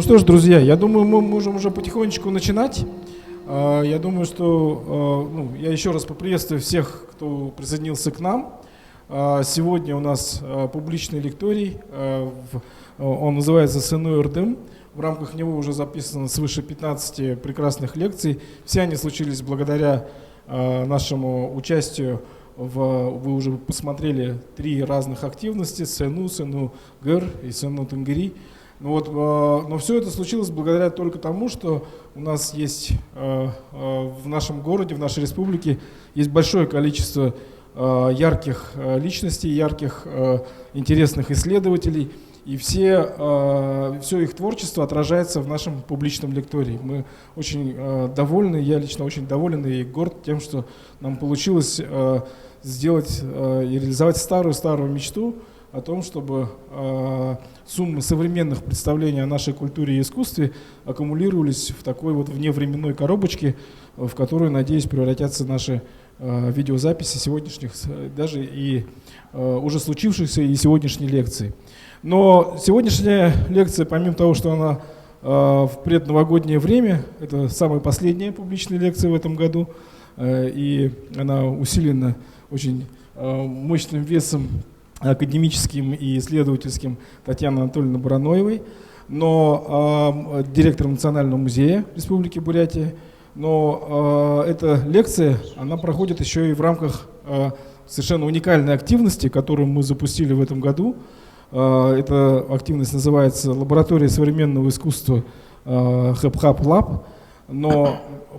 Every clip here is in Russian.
Ну что ж, друзья, я думаю, мы можем уже потихонечку начинать. Я думаю, что я еще раз поприветствую всех, кто присоединился к нам. Сегодня у нас публичный лекторий, он называется «Сыну Эрдем». В рамках него уже записано свыше 15 прекрасных лекций. Все они случились благодаря нашему участию. Вы уже посмотрели 3 разных активности: Сыну Гэр и Сыну Тенгери. Но все это случилось благодаря только тому, что у нас есть в нашем городе, в нашей республике есть большое количество ярких личностей, ярких интересных исследователей, и все их творчество отражается в нашем публичном лектории. Мы очень довольны, я лично очень доволен и горд тем, что нам получилось сделать и реализовать старую мечту о том, чтобы суммы современных представлений о нашей культуре и искусстве аккумулировались в такой вот вневременной коробочке, в которую, надеюсь, превратятся наши видеозаписи сегодняшних, даже и уже случившихся, и сегодняшней лекции. Но сегодняшняя лекция, помимо того, что она в предновогоднее время, это самая последняя публичная лекция в этом году, и она усилена очень мощным весом академическим и исследовательским Татьяны Анатольевны Бараноевой, но директором Национального музея Республики Бурятия. Но эта лекция, она проходит еще и в рамках совершенно уникальной активности, которую мы запустили в этом году. Эта активность называется «Лаборатория современного искусства Хэп-Хап Лаб». Но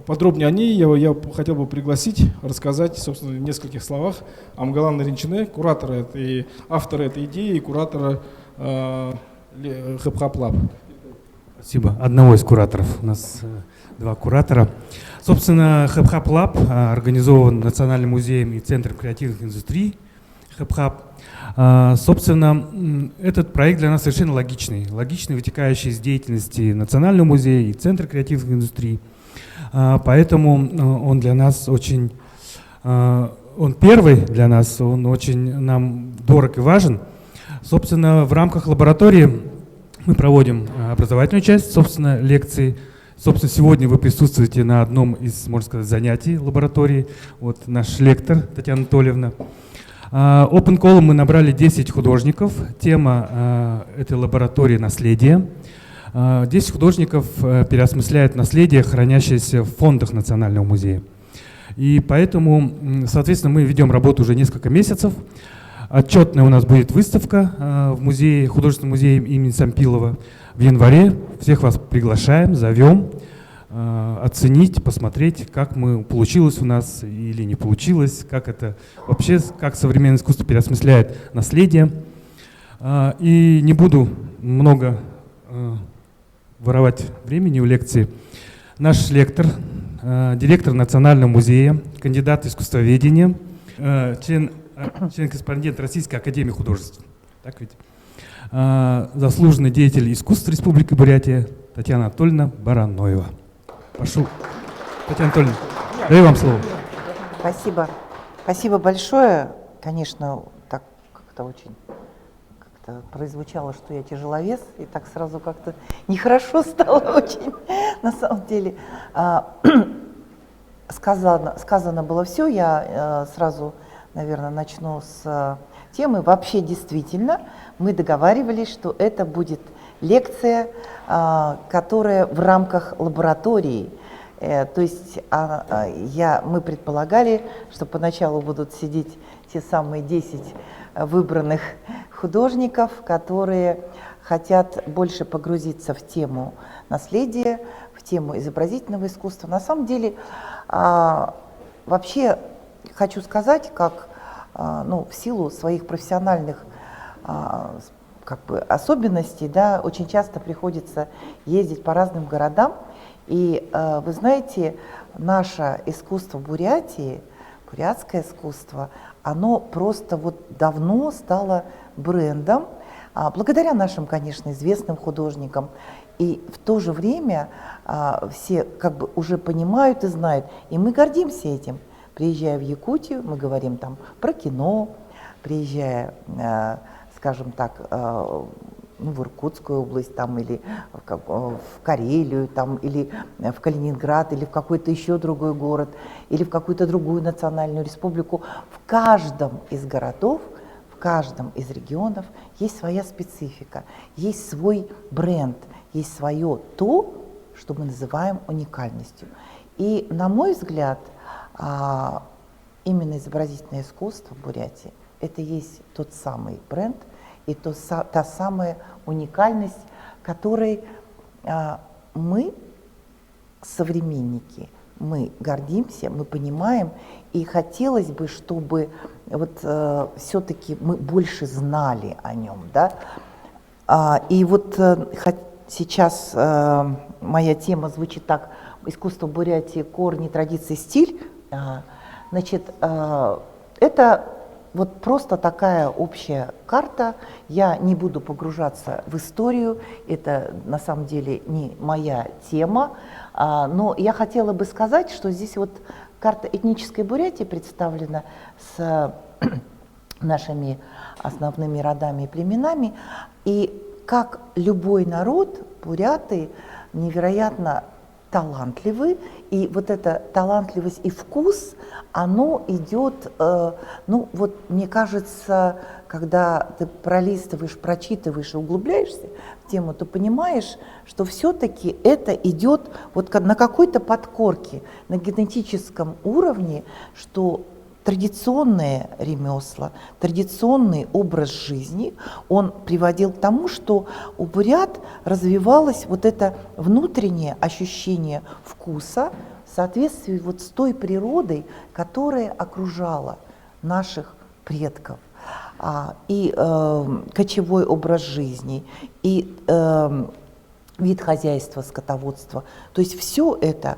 подробнее о ней я хотел бы пригласить, рассказать, собственно, в нескольких словах Амгалан Наринчине, куратора и автора этой идеи, и куратора Хэп-Хап Лаб. Спасибо. Одного из кураторов. У нас 2 куратора. Собственно, Хэп-Хап Лаб организован Национальным музеем и Центром креативных индустрий Хэп-Хап. Собственно, этот проект для нас совершенно логичный, вытекающий из деятельности Национального музея и Центра креативных индустрий. Поэтому он для нас очень, он первый для нас, он очень нам дорог и важен. Собственно, в рамках лаборатории мы проводим образовательную часть, собственно, лекции. Собственно, сегодня вы присутствуете на одном из, можно сказать, занятий лаборатории. Вот наш лектор Татьяна Анатольевна. Open Call мы набрали 10 художников. Тема этой лаборатории — наследие. 10 художников переосмысляют наследие, хранящееся в фондах Национального музея. И поэтому, соответственно, мы ведем работу уже несколько месяцев. Отчетная у нас будет выставка в музее, художественном музее имени Сампилова в январе. Всех вас приглашаем, зовем оценить, посмотреть, как получилось у нас или не получилось, как это вообще, как современное искусство переосмысляет наследие. И не буду много воровать времени у лекции. Наш лектор, директор Национального музея, кандидат искусствоведения, член-корреспондент Российской академии художеств. Так ведь? Заслуженный деятель искусств Республики Бурятия Татьяна Анатольевна Бараноева. Прошу, Татьяна Анатольевна, даю вам слово. Спасибо. Спасибо большое. Конечно, так как-то очень прозвучало, что я тяжеловес, и так сразу как-то нехорошо стало очень, на самом деле. Сказано было все, я сразу, наверное, начну с темы. Вообще, действительно, мы договаривались, что это будет лекция, которая в рамках лаборатории. То есть мы предполагали, что поначалу будут сидеть те самые 10 выбранных художников, которые хотят больше погрузиться в тему наследия, в тему изобразительного искусства. На самом деле, вообще хочу сказать, как в силу своих профессиональных особенностей, да, очень часто приходится ездить по разным городам. И вы знаете, наше искусство Бурятии, бурятское искусство, оно просто давно стало брендом, благодаря нашим, конечно, известным художникам. И в то же время все уже понимают и знают, и мы гордимся этим. Приезжая в Якутию, мы говорим там про кино, приезжая, скажем так, ну, в Иркутскую область, там, или в Карелию, там, или в Калининград, или в какой-то еще другой город, или в какую-то другую национальную республику. В каждом из городов, в каждом из регионов есть своя специфика, есть свой бренд, есть свое то, что мы называем уникальностью. И, на мой взгляд, именно изобразительное искусство в Бурятии — это есть тот самый бренд и та самая уникальность, которой мы, современники, мы гордимся, мы понимаем, и хотелось бы, чтобы вот все-таки мы больше знали о нем, да. И вот сейчас моя тема звучит так: искусство Бурятии, корни, традиции, стиль. Значит, это вот просто такая общая карта. Я не буду погружаться в историю, это на самом деле не моя тема, но я хотела бы сказать, что здесь вот карта этнической Бурятии представлена с нашими основными родами и племенами, и как любой народ, буряты невероятно талантливы, и вот эта талантливость и вкус, оно идет, ну вот мне кажется, когда ты пролистываешь, прочитываешь и углубляешься в тему, ты понимаешь, что все-таки это идет вот на какой-то подкорке, на генетическом уровне, что традиционное ремесло, традиционный образ жизни, он приводил к тому, что у бурят развивалось вот это внутреннее ощущение вкуса в соответствии вот с той природой, которая окружала наших предков. И кочевой образ жизни, и вид хозяйства, скотоводства. То есть все это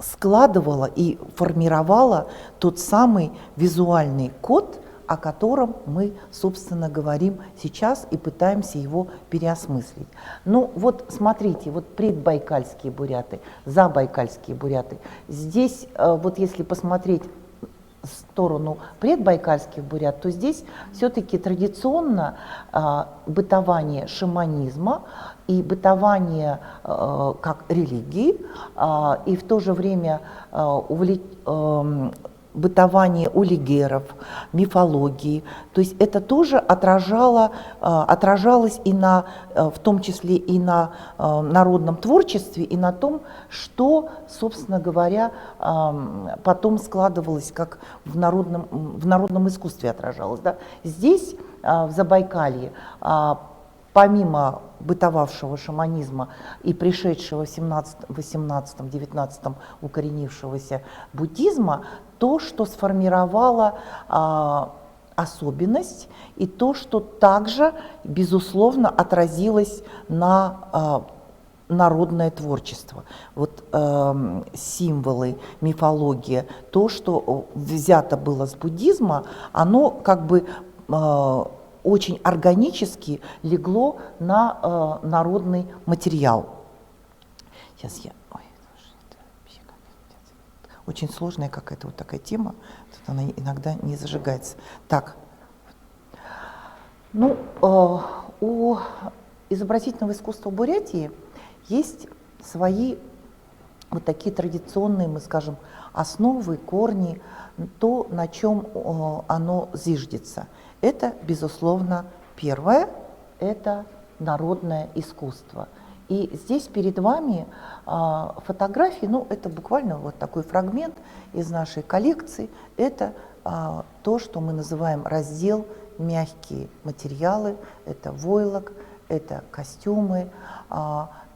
складывала и формировала тот самый визуальный код, о котором мы, собственно, говорим сейчас и пытаемся его переосмыслить. Ну вот смотрите, вот предбайкальские буряты, забайкальские буряты. Здесь вот если посмотреть в сторону предбайкальских бурят, то здесь все-таки традиционно бытование шаманизма и бытование как религии, и в то же время бытование улигеров, мифологии. То есть это тоже отражалось и в том числе и на народном творчестве, и на том, что, собственно говоря, потом складывалось, как в народном искусстве отражалось. Да? Здесь, в Забайкалье, помимо бытовавшего шаманизма и пришедшего в 18-19 укоренившегося буддизма, то, что сформировало особенность, и то, что также, безусловно, отразилось на народное творчество. Вот символы, мифология, то, что взято было с буддизма, оно как бы очень органически легло на народный материал. Сейчас я... Ой, это вообще очень сложная какая-то вот такая тема, она иногда не зажигается. Так, ну, у изобразительного искусства Бурятии есть свои вот такие традиционные, мы скажем, основы, корни, то, на чем оно зиждется. Это, безусловно, первое, это народное искусство. И здесь перед вами фотографии, ну, это буквально вот такой фрагмент из нашей коллекции. Это то, что мы называем раздел «Мягкие материалы». Это войлок, это костюмы,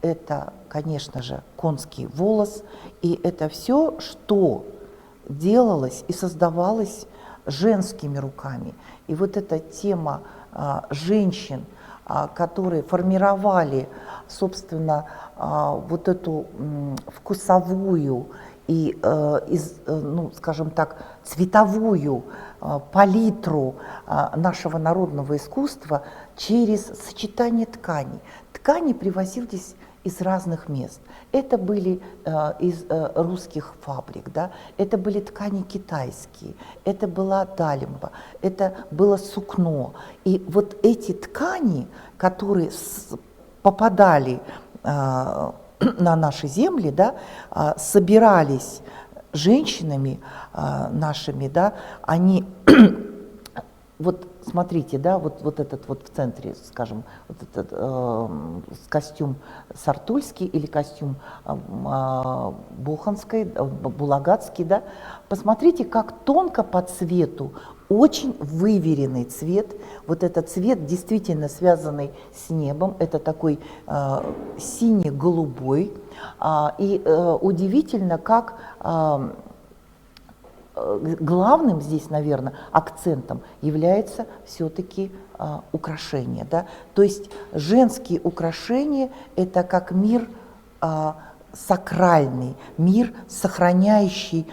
это, конечно же, конский волос. И это все, что делалось и создавалось женскими руками. И вот эта тема женщин, которые формировали, собственно, вот эту вкусовую и, ну, скажем так, цветовую палитру нашего народного искусства через сочетание тканей. Ткани привозились из разных мест. Это были из русских фабрик, да? Это были ткани китайские, это была далимба, это было сукно. И вот эти ткани, которые попадали на наши земли, да, собирались женщинами нашими, да, они вот смотрите, да, вот этот вот в центре, скажем, вот этот костюм сартульский или костюм буханский, булагатский, да, посмотрите, как тонко по цвету, очень выверенный цвет, вот этот цвет действительно связанный с небом, это такой сине-голубой, и удивительно, как главным здесь, наверное, акцентом является все-таки украшение. Да? То есть женские украшения – это как мир сакральный, мир, сохраняющий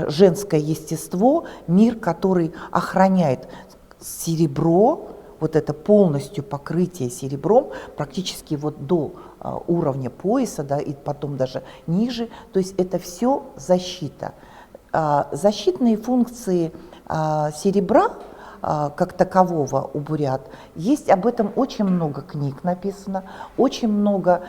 женское естество, мир, который охраняет серебро, вот это полностью покрытие серебром, практически вот до уровня пояса, да, и потом даже ниже, то есть это все защита. Защитные функции серебра как такового у бурят, есть об этом очень много книг написано, очень много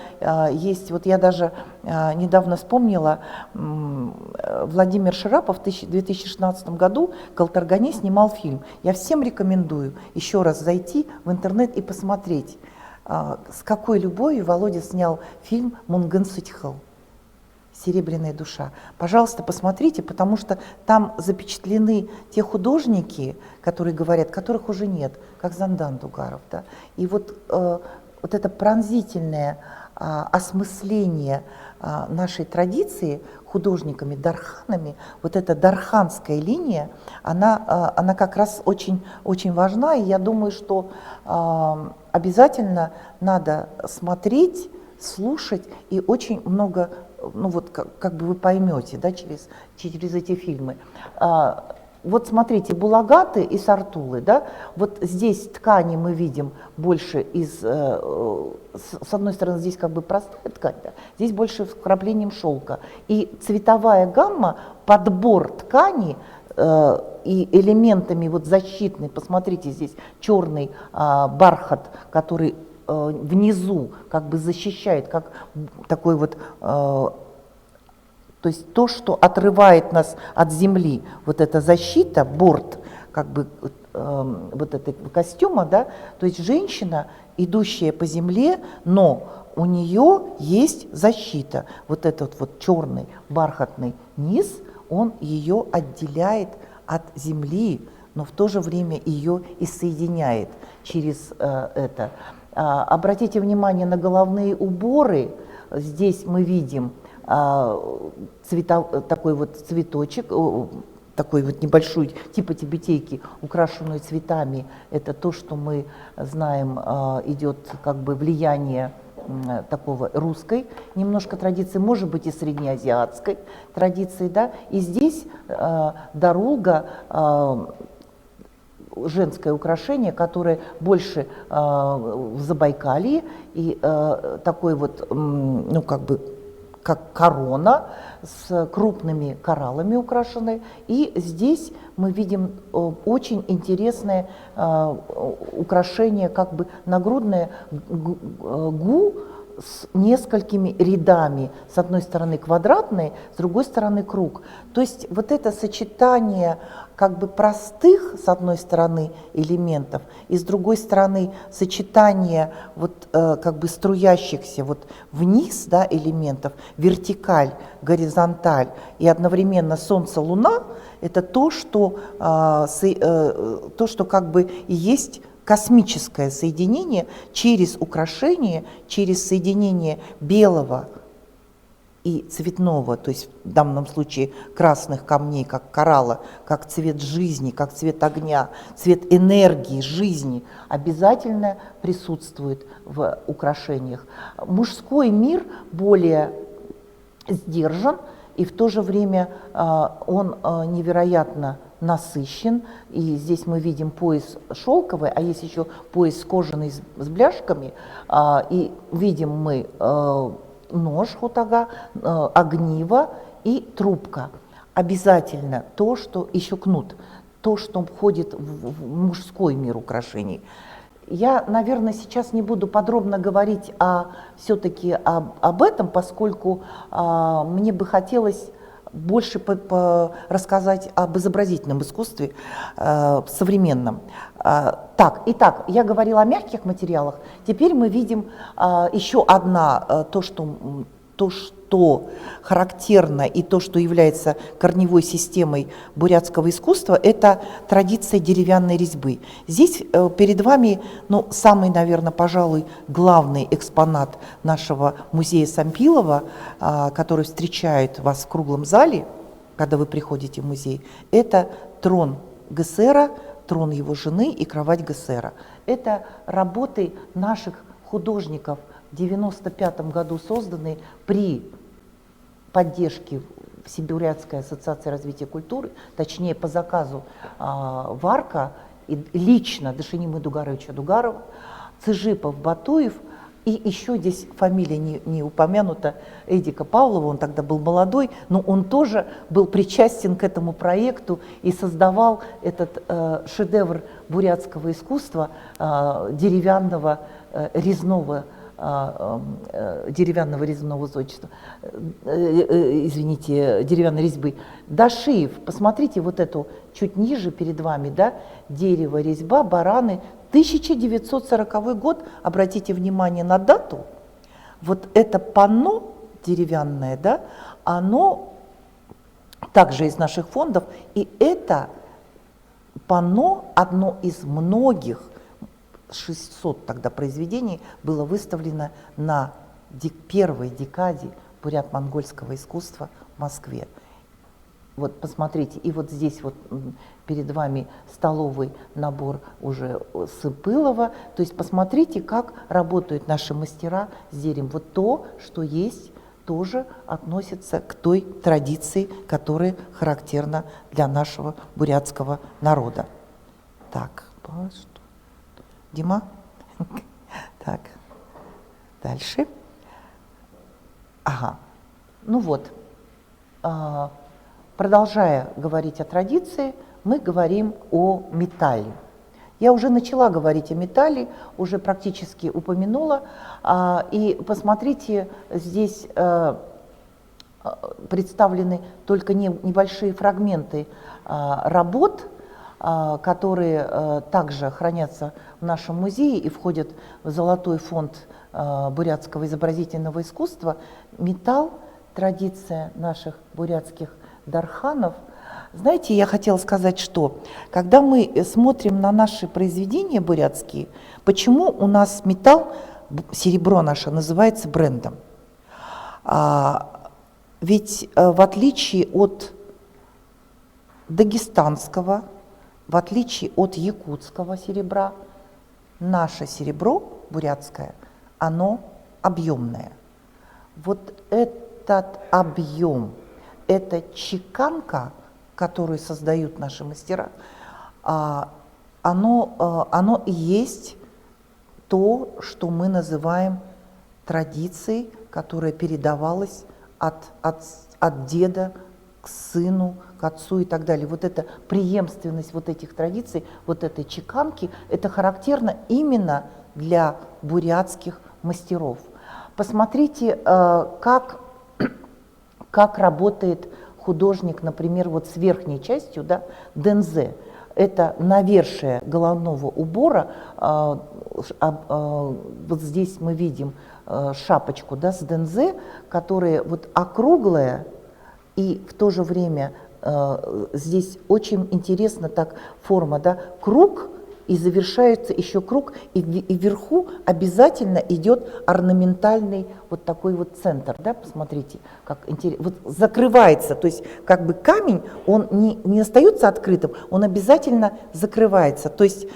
есть, вот я даже недавно вспомнила, Владимир Шарапов в 2016 году в Калтаргане снимал фильм. Я всем рекомендую еще раз зайти в интернет и посмотреть, с какой любовью Володя снял фильм «Мунгын Сытьхыл». «Серебряная душа». Пожалуйста, посмотрите, потому что там запечатлены те художники, которые говорят, которых уже нет, как Зандан Дугаров. Да? И вот это пронзительное осмысление нашей традиции художниками, дарханами, вот эта дарханская линия, она как раз очень, очень важна, и я думаю, что обязательно надо смотреть, слушать и очень много, ну вот как бы вы поймете, да, через эти фильмы. Вот смотрите, булагаты и сартулы, да, вот здесь ткани мы видим больше из, с одной стороны, здесь как бы простая ткань, да, здесь больше с вкраплением шелка. И цветовая гамма, подбор ткани и элементами вот защитный, посмотрите, здесь черный бархат, который внизу как бы защищает, как такой вот, то есть то, что отрывает нас от земли, вот эта защита, борт как бы вот этого костюма, да, то есть женщина, идущая по земле, но у нее есть защита, вот этот вот черный бархатный низ, он ее отделяет от земли, но в то же время ее и соединяет через это. Обратите внимание на головные уборы. Здесь мы видим такой вот цветочек, такой вот небольшой, типа тибетейки, украшенную цветами. Это то, что мы знаем, идет как бы влияние такого русской немножко традиции, может быть и среднеазиатской традиции, да. И здесь дарулга, женское украшение, которое больше в Забайкалье, и такой вот, ну как бы, как корона с крупными кораллами украшенной. И здесь мы видим очень интересное украшение, как бы нагрудное гу с несколькими рядами. С одной стороны квадратный, с другой стороны круг. То есть вот это сочетание как бы простых, с одной стороны, элементов, и с другой стороны сочетание вот как бы струящихся вот вниз, да, элементов, вертикаль, горизонталь и одновременно Солнце, Луна, это то, что как бы и есть космическое соединение через украшение, через соединение белого и цветного, то есть в данном случае красных камней, как коралла, как цвет жизни, как цвет огня, цвет энергии, жизни, обязательно присутствует в украшениях. Мужской мир более сдержан, и в то же время он невероятно насыщен, и здесь мы видим пояс шелковый, а есть еще пояс кожаный с бляшками, и видим мы нож хутага, огниво и трубка. Обязательно то, что еще кнут, то, что входит в мужской мир украшений. Я, наверное, сейчас не буду подробно говорить все-таки об этом, поскольку мне бы хотелось больше рассказать об изобразительном искусстве современном. Итак, я говорила о мягких материалах. Теперь мы видим еще то, что характерно и то, что является корневой системой бурятского искусства, это традиция деревянной резьбы. Здесь перед вами самый, наверное, пожалуй, главный экспонат нашего музея Сампилова, который встречает вас в круглом зале, когда вы приходите в музей, это трон ГСРа, трон его жены и кровать ГСРа. Это работы наших художников, в 1995 году созданные при поддержке Всебурятской ассоциации развития культуры, точнее по заказу Варка, и лично Дашинимы Дугаровича Дугарова, Цыжипов, Батуев, и еще здесь фамилия не упомянута, Эдика Павлова, он тогда был молодой, но он тоже был причастен к этому проекту и создавал этот шедевр бурятского искусства, деревянного резного зодчества, деревянной резьбы. Дашиев, посмотрите вот эту чуть ниже перед вами, да, дерево, резьба, бараны, 1940 год, обратите внимание на дату, вот это панно деревянное, да, оно также из наших фондов, и это панно одно из многих, 600 тогда произведений было выставлено на первой декаде бурят-монгольского искусства в Москве. Вот посмотрите, и вот здесь вот перед вами столовый набор уже Сыпылова. То есть посмотрите, как работают наши мастера с деревом. Вот то, что есть, тоже относится к той традиции, которая характерна для нашего бурятского народа. Так, Дима? Так, дальше. Ага, ну вот, продолжая говорить о традиции, мы говорим о металле. Я уже начала говорить о металле, уже практически упомянула, и посмотрите, здесь представлены только небольшие фрагменты работ, которые также хранятся в нашем музее и входят в золотой фонд бурятского изобразительного искусства. Металл, традиция наших бурятских дарханов. Знаете, я хотела сказать, что когда мы смотрим на наши произведения бурятские, почему у нас металл, серебро наше, называется брендом? Ведь в отличие от дагестанского, в отличие от якутского серебра, наше серебро бурятское, оно объемное. Вот этот объем, эта чеканка, которую создают наши мастера, оно и есть то, что мы называем традицией, которая передавалась от деда к сыну, к отцу и так далее. Вот эта преемственность вот этих традиций, вот этой чеканки, это характерно именно для бурятских мастеров. Посмотрите, как работает художник, например, вот с верхней частью, да, дензе. Это навершие головного убора. Вот здесь мы видим шапочку, да, с дензе, которая вот округлая, и в то же время здесь очень интересно так форма, да, круг, и завершается еще круг, и вверху обязательно идет орнаментальный вот такой вот центр, да, посмотрите, как интересно, вот закрывается, то есть как бы камень, он не остается открытым, он обязательно закрывается, то есть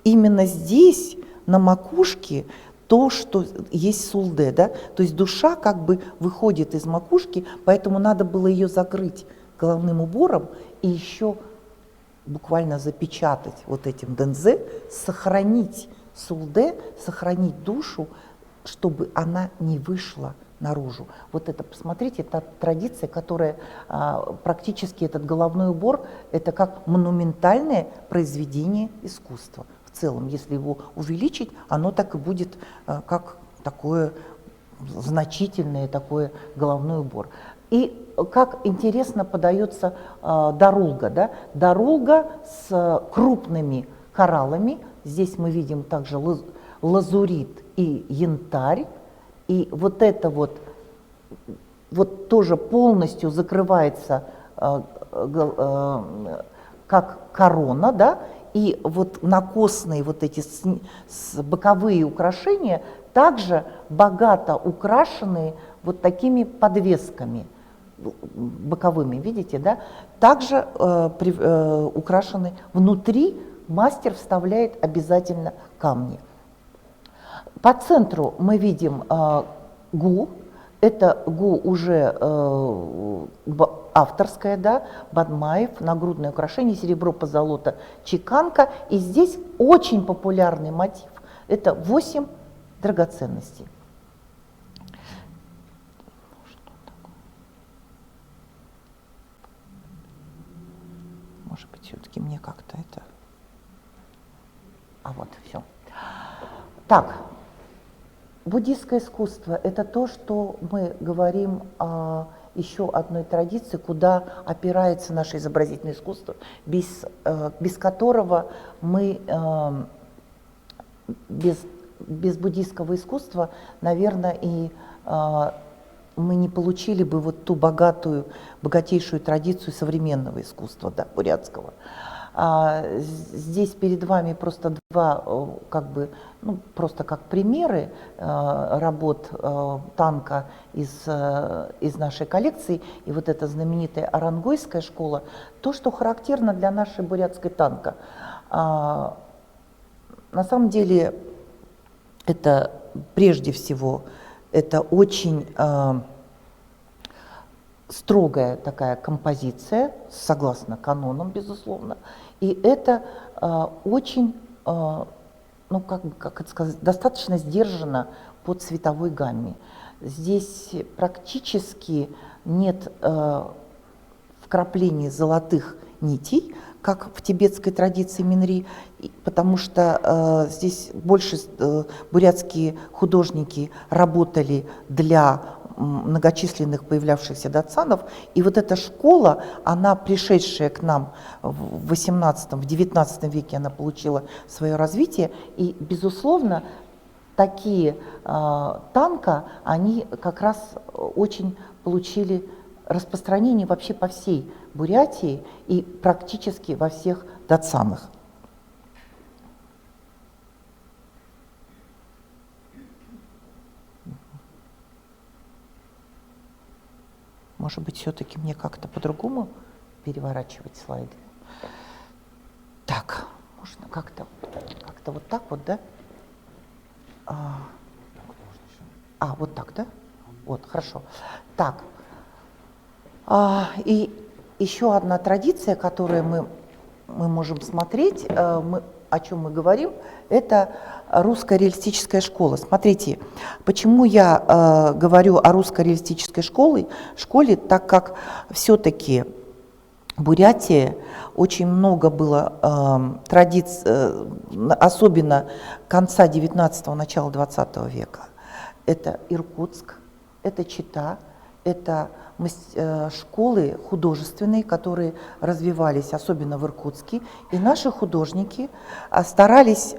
именно здесь, на макушке, то, что есть сулде, да, то есть душа как бы выходит из макушки, поэтому надо было ее закрыть головным убором и еще буквально запечатать вот этим дензе, сохранить сулде, сохранить душу, чтобы она не вышла наружу. Вот это, посмотрите, это традиция, которая практически этот головной убор, это как монументальное произведение искусства. В целом, если его увеличить, оно так и будет как такое значительное такое головной убор. И как интересно подается дарулга. Да? Дарулга с крупными кораллами. Здесь мы видим также лазурит и янтарь. И вот это вот тоже полностью закрывается как корона, да? И вот накосные вот эти боковые украшения также богато украшены вот такими подвесками боковыми, видите, да? Также украшены внутри, мастер вставляет обязательно камни. По центру мы видим гу, это гу уже авторская, да, Бадмаев, нагрудное украшение, серебро, позолота, чеканка. И здесь очень популярный мотив, это 8 драгоценностей. Может быть, все-таки мне как-то это... А вот, все. Так, буддийское искусство – это то, что мы говорим о еще одной традиции, куда опирается наше изобразительное искусство, без которого мы, без буддийского искусства, наверное, и мы не получили бы вот ту богатейшую традицию современного искусства, да, бурятского. Здесь перед вами просто два, просто как примеры работ танка из нашей коллекции. И вот эта знаменитая Орангойская школа, то, что характерно для нашей бурятской танка. На самом деле, это прежде всего, это очень строгая такая композиция, согласно канонам, безусловно, и это очень, как это сказать, достаточно сдержано по цветовой гамме. Здесь практически нет вкраплений золотых нитей, как в тибетской традиции Минри, потому что здесь больше бурятские художники работали для многочисленных появлявшихся датсанов. И вот эта школа, она, пришедшая к нам в 19 веке, она получила свое развитие. И, безусловно, такие танка, они как раз очень получили распространение вообще по всей Бурятии и практически во всех датсанах. Может быть, все-таки мне как-то по-другому переворачивать слайды? Так, можно как-то вот так вот, да? Вот так, да? Вот, хорошо. Так. И еще одна традиция, которую мы можем смотреть, о чем мы говорим, это русская реалистическая школа. Смотрите, почему я говорю о русской реалистической школе, так как все-таки в Бурятии очень много было традиций, особенно конца 19-го, начала 20 века. Это Иркутск, это Чита, это школы художественные, которые развивались особенно в Иркутске. И наши художники старались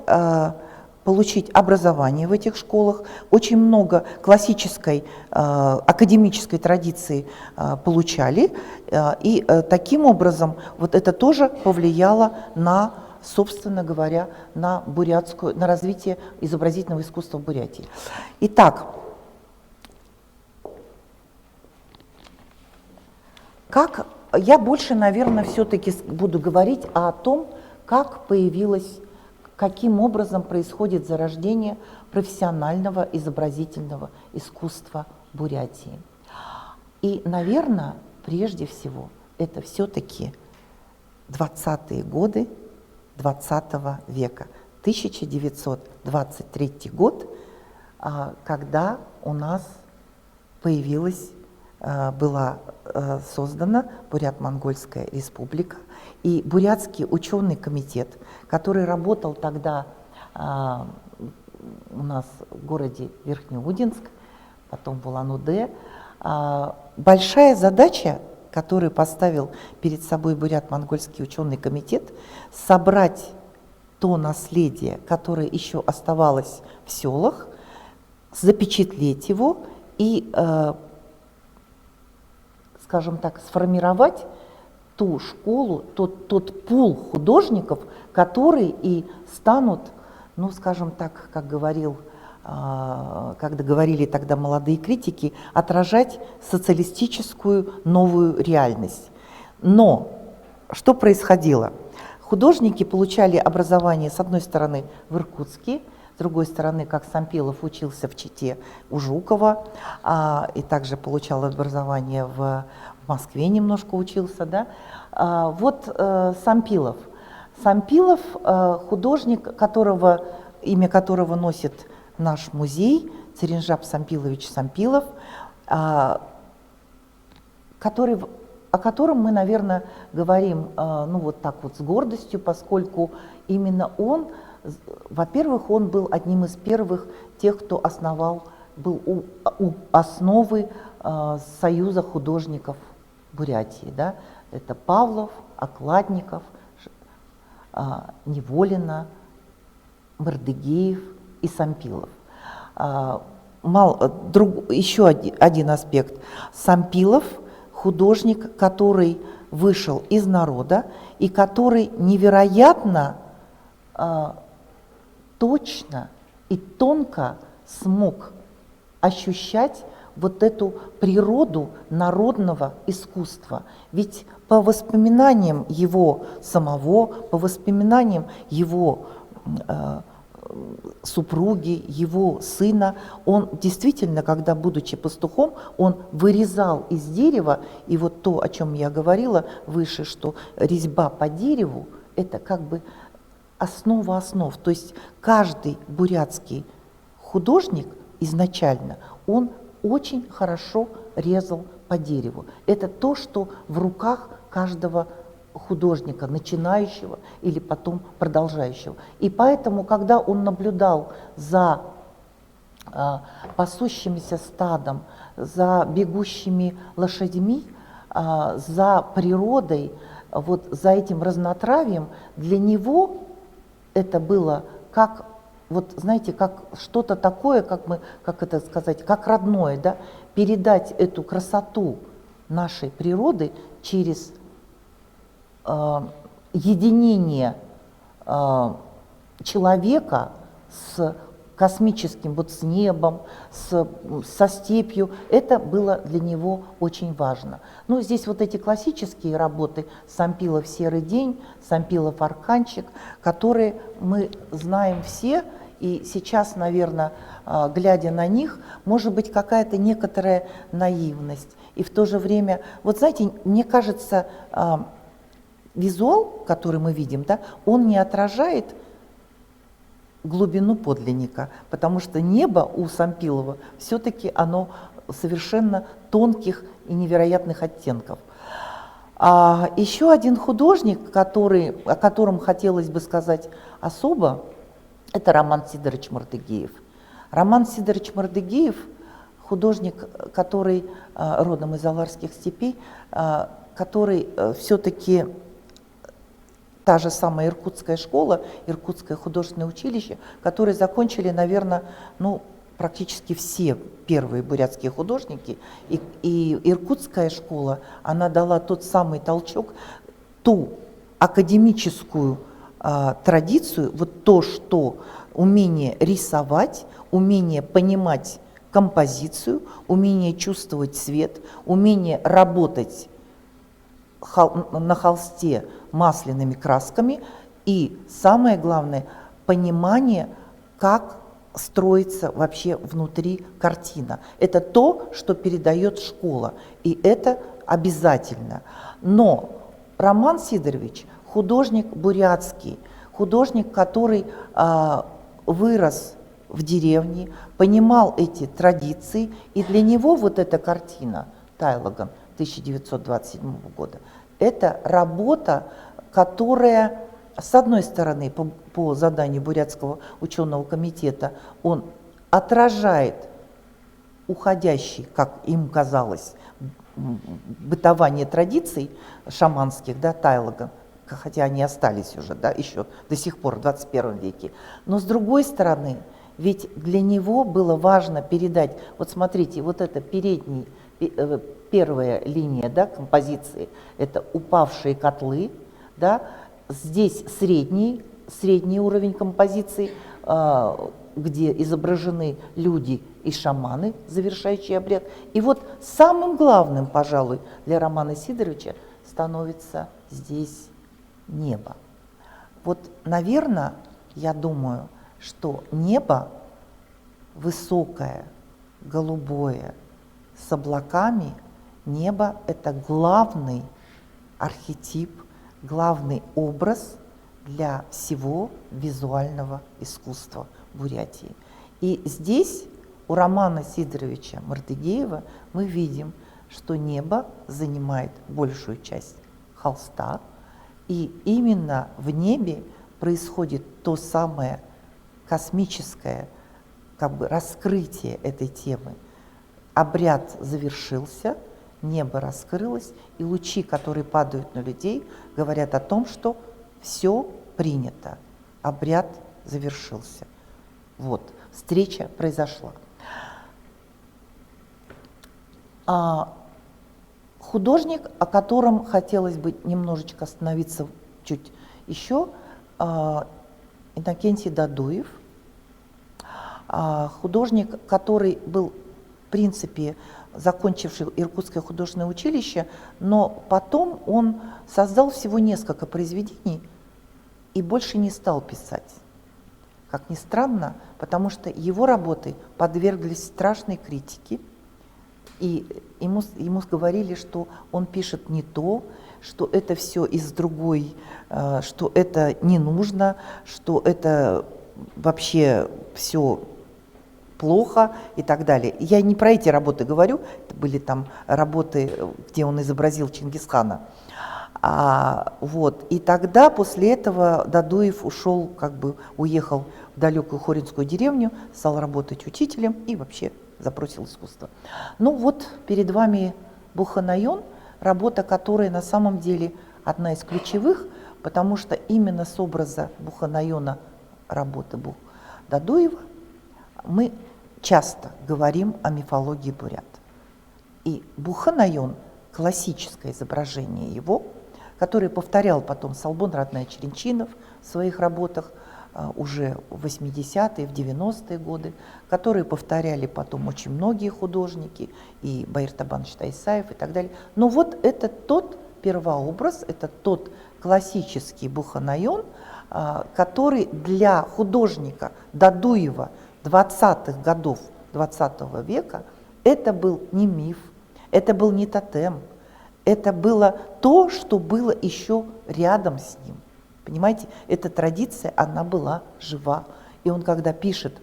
получить образование в этих школах. Очень много классической академической традиции получали. И таким образом вот это тоже повлияло на, собственно говоря, на развитие изобразительного искусства в Бурятии. Итак, я больше, наверное, все-таки буду говорить о том, как появилось, каким образом происходит зарождение профессионального изобразительного искусства Бурятии. И, наверное, прежде всего, это все-таки 20-е годы 20 века, 1923 год, когда у нас была создана Бурят-Монгольская республика, и Бурятский ученый комитет, который работал тогда у нас в городе Верхнеудинск, потом в Улан-Удэ. Большая задача, которую поставил перед собой Бурят-Монгольский ученый комитет, собрать то наследие, которое еще оставалось в селах, запечатлеть его и, скажем так, сформировать ту школу, тот пул художников, которые и станут, ну, скажем так, как говорили тогда молодые критики, отражать социалистическую новую реальность. Но что происходило? Художники получали образование, с одной стороны, в Иркутске, с другой стороны, как Сампилов учился в Чите у Жукова, и также получал образование в Москве, немножко учился. Да? Вот Сампилов. Сампилов, художник, имя которого носит наш музей, Циринжап Сампилович Сампилов, о котором мы, наверное, говорим, ну, вот так вот с гордостью, поскольку именно он, во-первых, он был одним из первых тех, кто был у основы Союза художников Бурятии. Да? Это Павлов, Окладников, Неволина, Мордыгеев и Сампилов. Еще один аспект. Сампилов – художник, который вышел из народа и который невероятно точно и тонко смог ощущать вот эту природу народного искусства. Ведь по воспоминаниям его самого, по воспоминаниям его супруги, его сына, он действительно, когда, будучи пастухом, он вырезал из дерева, и вот то, о чем я говорила выше, что резьба по дереву, это как бы основа основ. То есть каждый бурятский художник изначально, он очень хорошо резал по дереву. Это то, что в руках каждого художника, начинающего или потом продолжающего. И поэтому, когда он наблюдал за пасущимся стадом, за бегущими лошадьми, за природой, вот за этим разнотравием, для него это было как, вот знаете, как что-то такое, как это сказать, как родное, да? Передать эту красоту нашей природы через единение человека с космическим, вот с небом, со степью, это было для него очень важно. Ну, здесь вот эти классические работы Сампилов «Серый день», Сампилов «Арканчик», которые мы знаем все, и сейчас, наверное, глядя на них, может быть какая-то некоторая наивность. И в то же время, вот знаете, мне кажется, визуал, который мы видим, да, он не отражает глубину подлинника, потому что небо у Сампилова все-таки оно совершенно тонких и невероятных оттенков. Еще один художник, о котором хотелось бы сказать особо, это Роман Сидорович Мордыгеев. Роман Сидорович Мордыгеев, художник, который родом из Аларских степей, который все-таки та же самая Иркутская школа, Иркутское художественное училище, которые закончили, наверное, ну, практически все первые бурятские художники. И Иркутская школа, она дала тот самый толчок, ту академическую традицию, вот то, что умение рисовать, умение понимать композицию, умение чувствовать цвет, умение работать на холсте масляными красками и, самое главное, понимание, как строится вообще внутри картина. Это то, что передает школа, и это обязательно. Но Роман Сидорович – художник бурятский, художник, который вырос в деревне, понимал эти традиции, и для него вот эта картина Тайлаган 1927 года, это работа, которая, с одной стороны, по заданию Бурятского ученого комитета, он отражает уходящий, как им казалось, бытование традиций шаманских, да, Тайлаган, хотя они остались уже, да, еще до сих пор в 21 веке. Но с другой стороны, ведь для него было важно передать, вот смотрите, вот это первая линия, да, композиции, это упавшие котлы, да, здесь средний уровень композиции, где изображены люди и шаманы, завершающие обряд. И вот самым главным, пожалуй, для Романа Сидоровича становится здесь небо. Вот, наверное, я думаю, что небо высокое, голубое, с облаками, небо – это главный архетип, главный образ для всего визуального искусства Бурятии. И здесь у Романа Сидоровича Мартыгеева мы видим, что небо занимает большую часть холста, и именно в небе происходит то самое космическое, как бы, раскрытие этой темы. Обряд завершился, небо раскрылось, и лучи, которые падают на людей, говорят о том, что все принято, обряд завершился. Вот, встреча произошла. Художник, о котором хотелось бы немножечко остановиться чуть еще, Иннокентий Дадуев, художник, который был, в принципе, закончивший Иркутское художественное училище, но потом он создал всего несколько произведений и больше не стал писать. Как ни странно, потому что его работы подверглись страшной критике, и ему говорили, что он пишет не то, что это все из другой, что это не нужно, что это вообще все плохо и так далее. Я не про эти работы говорю, это были там работы, где он изобразил Чингисхана. Вот. И тогда, после этого, Дадуев ушел, уехал в далекую Хоринскую деревню, стал работать учителем и вообще забросил искусство. Ну вот, перед вами Буханайон, работа, которая на самом деле одна из ключевых, потому что именно с образа Буханайона работы Дадуева мы часто говорим о мифологии бурят. И Буханайон, классическое изображение его, который повторял потом Салбон Радная-Черенчинов в своих работах уже в 80-е, в 90-е годы, которые повторяли потом очень многие художники, и Баиртабан Тайсаев и так далее. Но вот это тот первообраз, это тот классический Буханайон, который для художника Дадуева 20-х годов 20 века это был не миф, это был не тотем, это было то, что было еще рядом с ним. Понимаете, эта традиция, она была жива. И он, когда пишет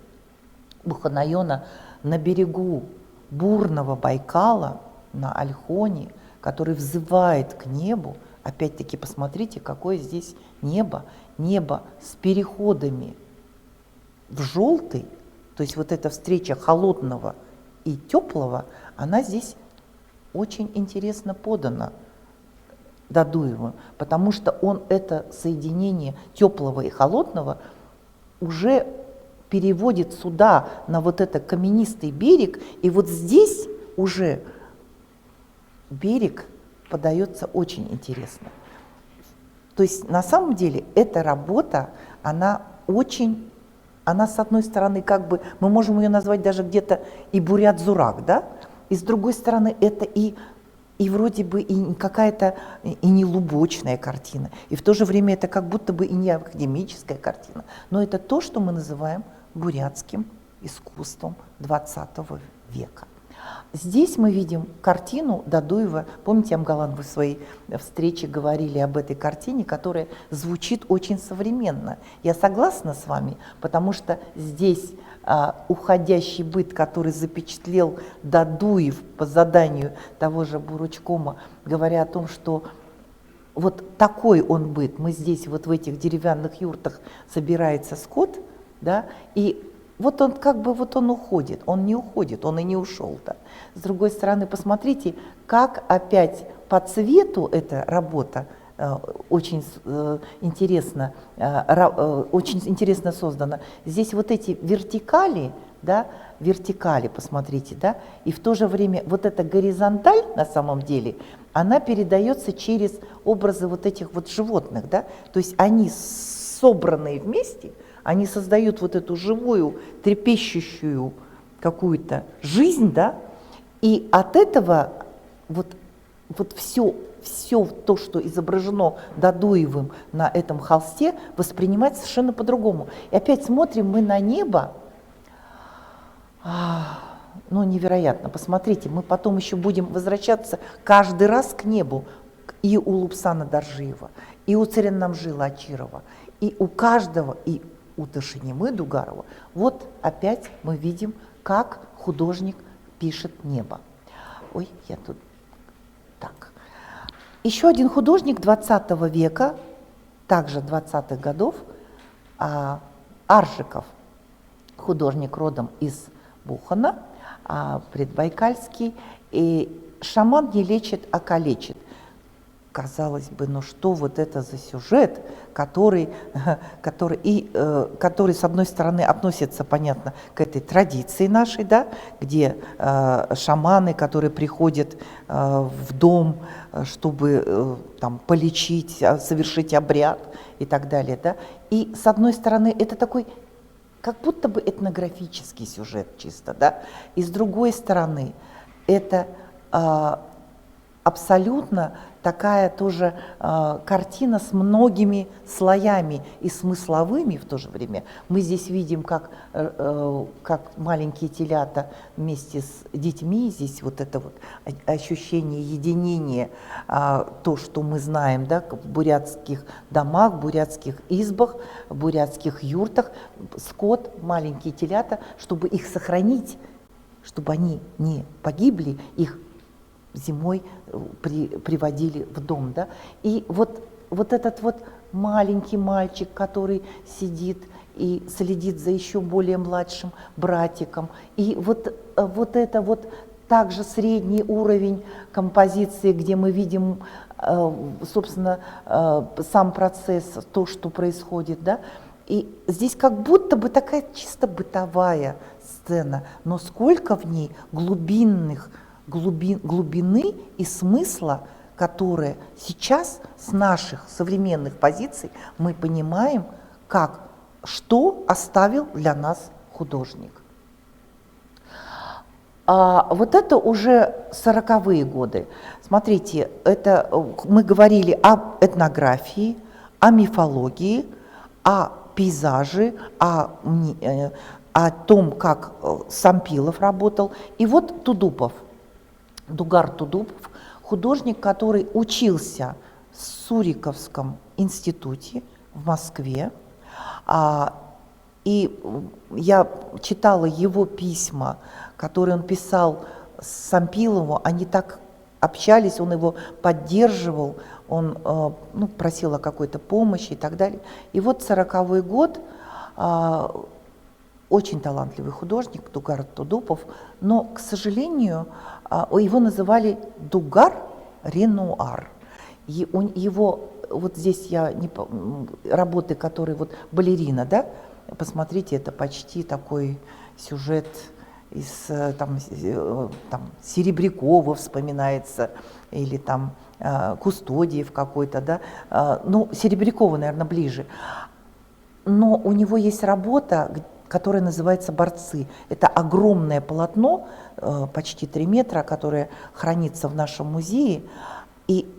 Буханайона на берегу бурного Байкала, на Ольхоне, который взывает к небу, опять-таки посмотрите, какое здесь небо, небо с переходами в желтый, то есть вот эта встреча холодного и теплого, она здесь очень интересно подана Дадуеву, потому что он это соединение теплого и холодного уже переводит сюда, на вот этот каменистый берег, и вот здесь уже берег подается очень интересно. То есть на самом деле эта работа, она с одной стороны, мы можем ее назвать даже где-то и бурят-зурак, да? И с другой стороны, это и вроде бы и какая-то и не лубочная картина, и в то же время это как будто бы и не академическая картина, но это то, что мы называем бурятским искусством 20 века. Здесь мы видим картину Дадуева. Помните, Амгалан, вы в своей встрече говорили об этой картине, которая звучит очень современно. Я согласна с вами, потому что здесь уходящий быт, который запечатлел Дадуев по заданию того же Буручкома, говоря о том, что вот такой он быт. Мы здесь вот в этих деревянных юртах собирается скот, да, и вот он как бы вот он уходит, он не уходит, он и не ушел. Да. С другой стороны, посмотрите, как опять по цвету эта работа очень интересно создана. Здесь вот эти вертикали, да, вертикали, посмотрите, да, и в то же время вот эта горизонталь на самом деле, она передается через образы вот этих вот животных, да, то есть они собранные вместе, они создают вот эту живую, трепещущую какую-то жизнь, да, и от этого вот все то, что изображено Дадуевым на этом холсте, воспринимается совершенно по-другому. И опять смотрим мы на небо, ну, невероятно. Посмотрите, мы потом еще будем возвращаться каждый раз к небу. И у Лупсана Доржиева, и у Цареннамжила Ачирова, и у каждого, и у Ташинимы Дугарова. Вот опять мы видим, как художник пишет небо. Ой, я тут... Так. Еще один художник 20 века, также 20-х годов, Аржиков, художник родом из Бухана, предбайкальский, и «Шаман не лечит, а калечит». Казалось бы, ну что вот это за сюжет, который с одной стороны относится, понятно, к этой традиции нашей, да, где шаманы, которые приходят в дом, чтобы там полечить, совершить обряд и так далее, да, и с одной стороны это такой как будто бы этнографический сюжет чисто, да, и с другой стороны это абсолютно такая тоже картина с многими слоями и смысловыми в то же время. Мы здесь видим, как маленькие телята вместе с детьми, здесь вот это вот ощущение единения, то, что мы знаем, да, в бурятских домах, в бурятских избах, в бурятских юртах, скот, маленькие телята, чтобы их сохранить, чтобы они не погибли, их зимой приводили в дом, да, и вот этот вот маленький мальчик, который сидит и следит за еще более младшим братиком, и вот это вот также средний уровень композиции, где мы видим, собственно, сам процесс, то, что происходит, да, и здесь как будто бы такая чисто бытовая сцена, но сколько в ней глубины и смысла, которые сейчас с наших современных позиций мы понимаем, что оставил для нас художник. Вот это уже 40-е годы. Смотрите, это мы говорили об этнографии, о мифологии, о пейзаже, о том, как Сампилов работал. И вот Тудупов. Дугар Тудупов, художник, который учился в Суриковском институте в Москве. И я читала его письма, которые он писал Сампилову. Они так общались, он его поддерживал, он просил о какой-то помощи и так далее. И вот 40-й год, очень талантливый художник Дугар Тудупов, но, к сожалению, его называли Дугар Ренуар. Его, вот здесь работы, которые вот балерина, да, посмотрите, это почти такой сюжет из там Серебрякова вспоминается, или там Кустодиев какой-то, да, Серебрякова, наверное, ближе. Но у него есть работа, которая называется «Борцы». Это огромное полотно, почти 3 метра, которое хранится в нашем музее.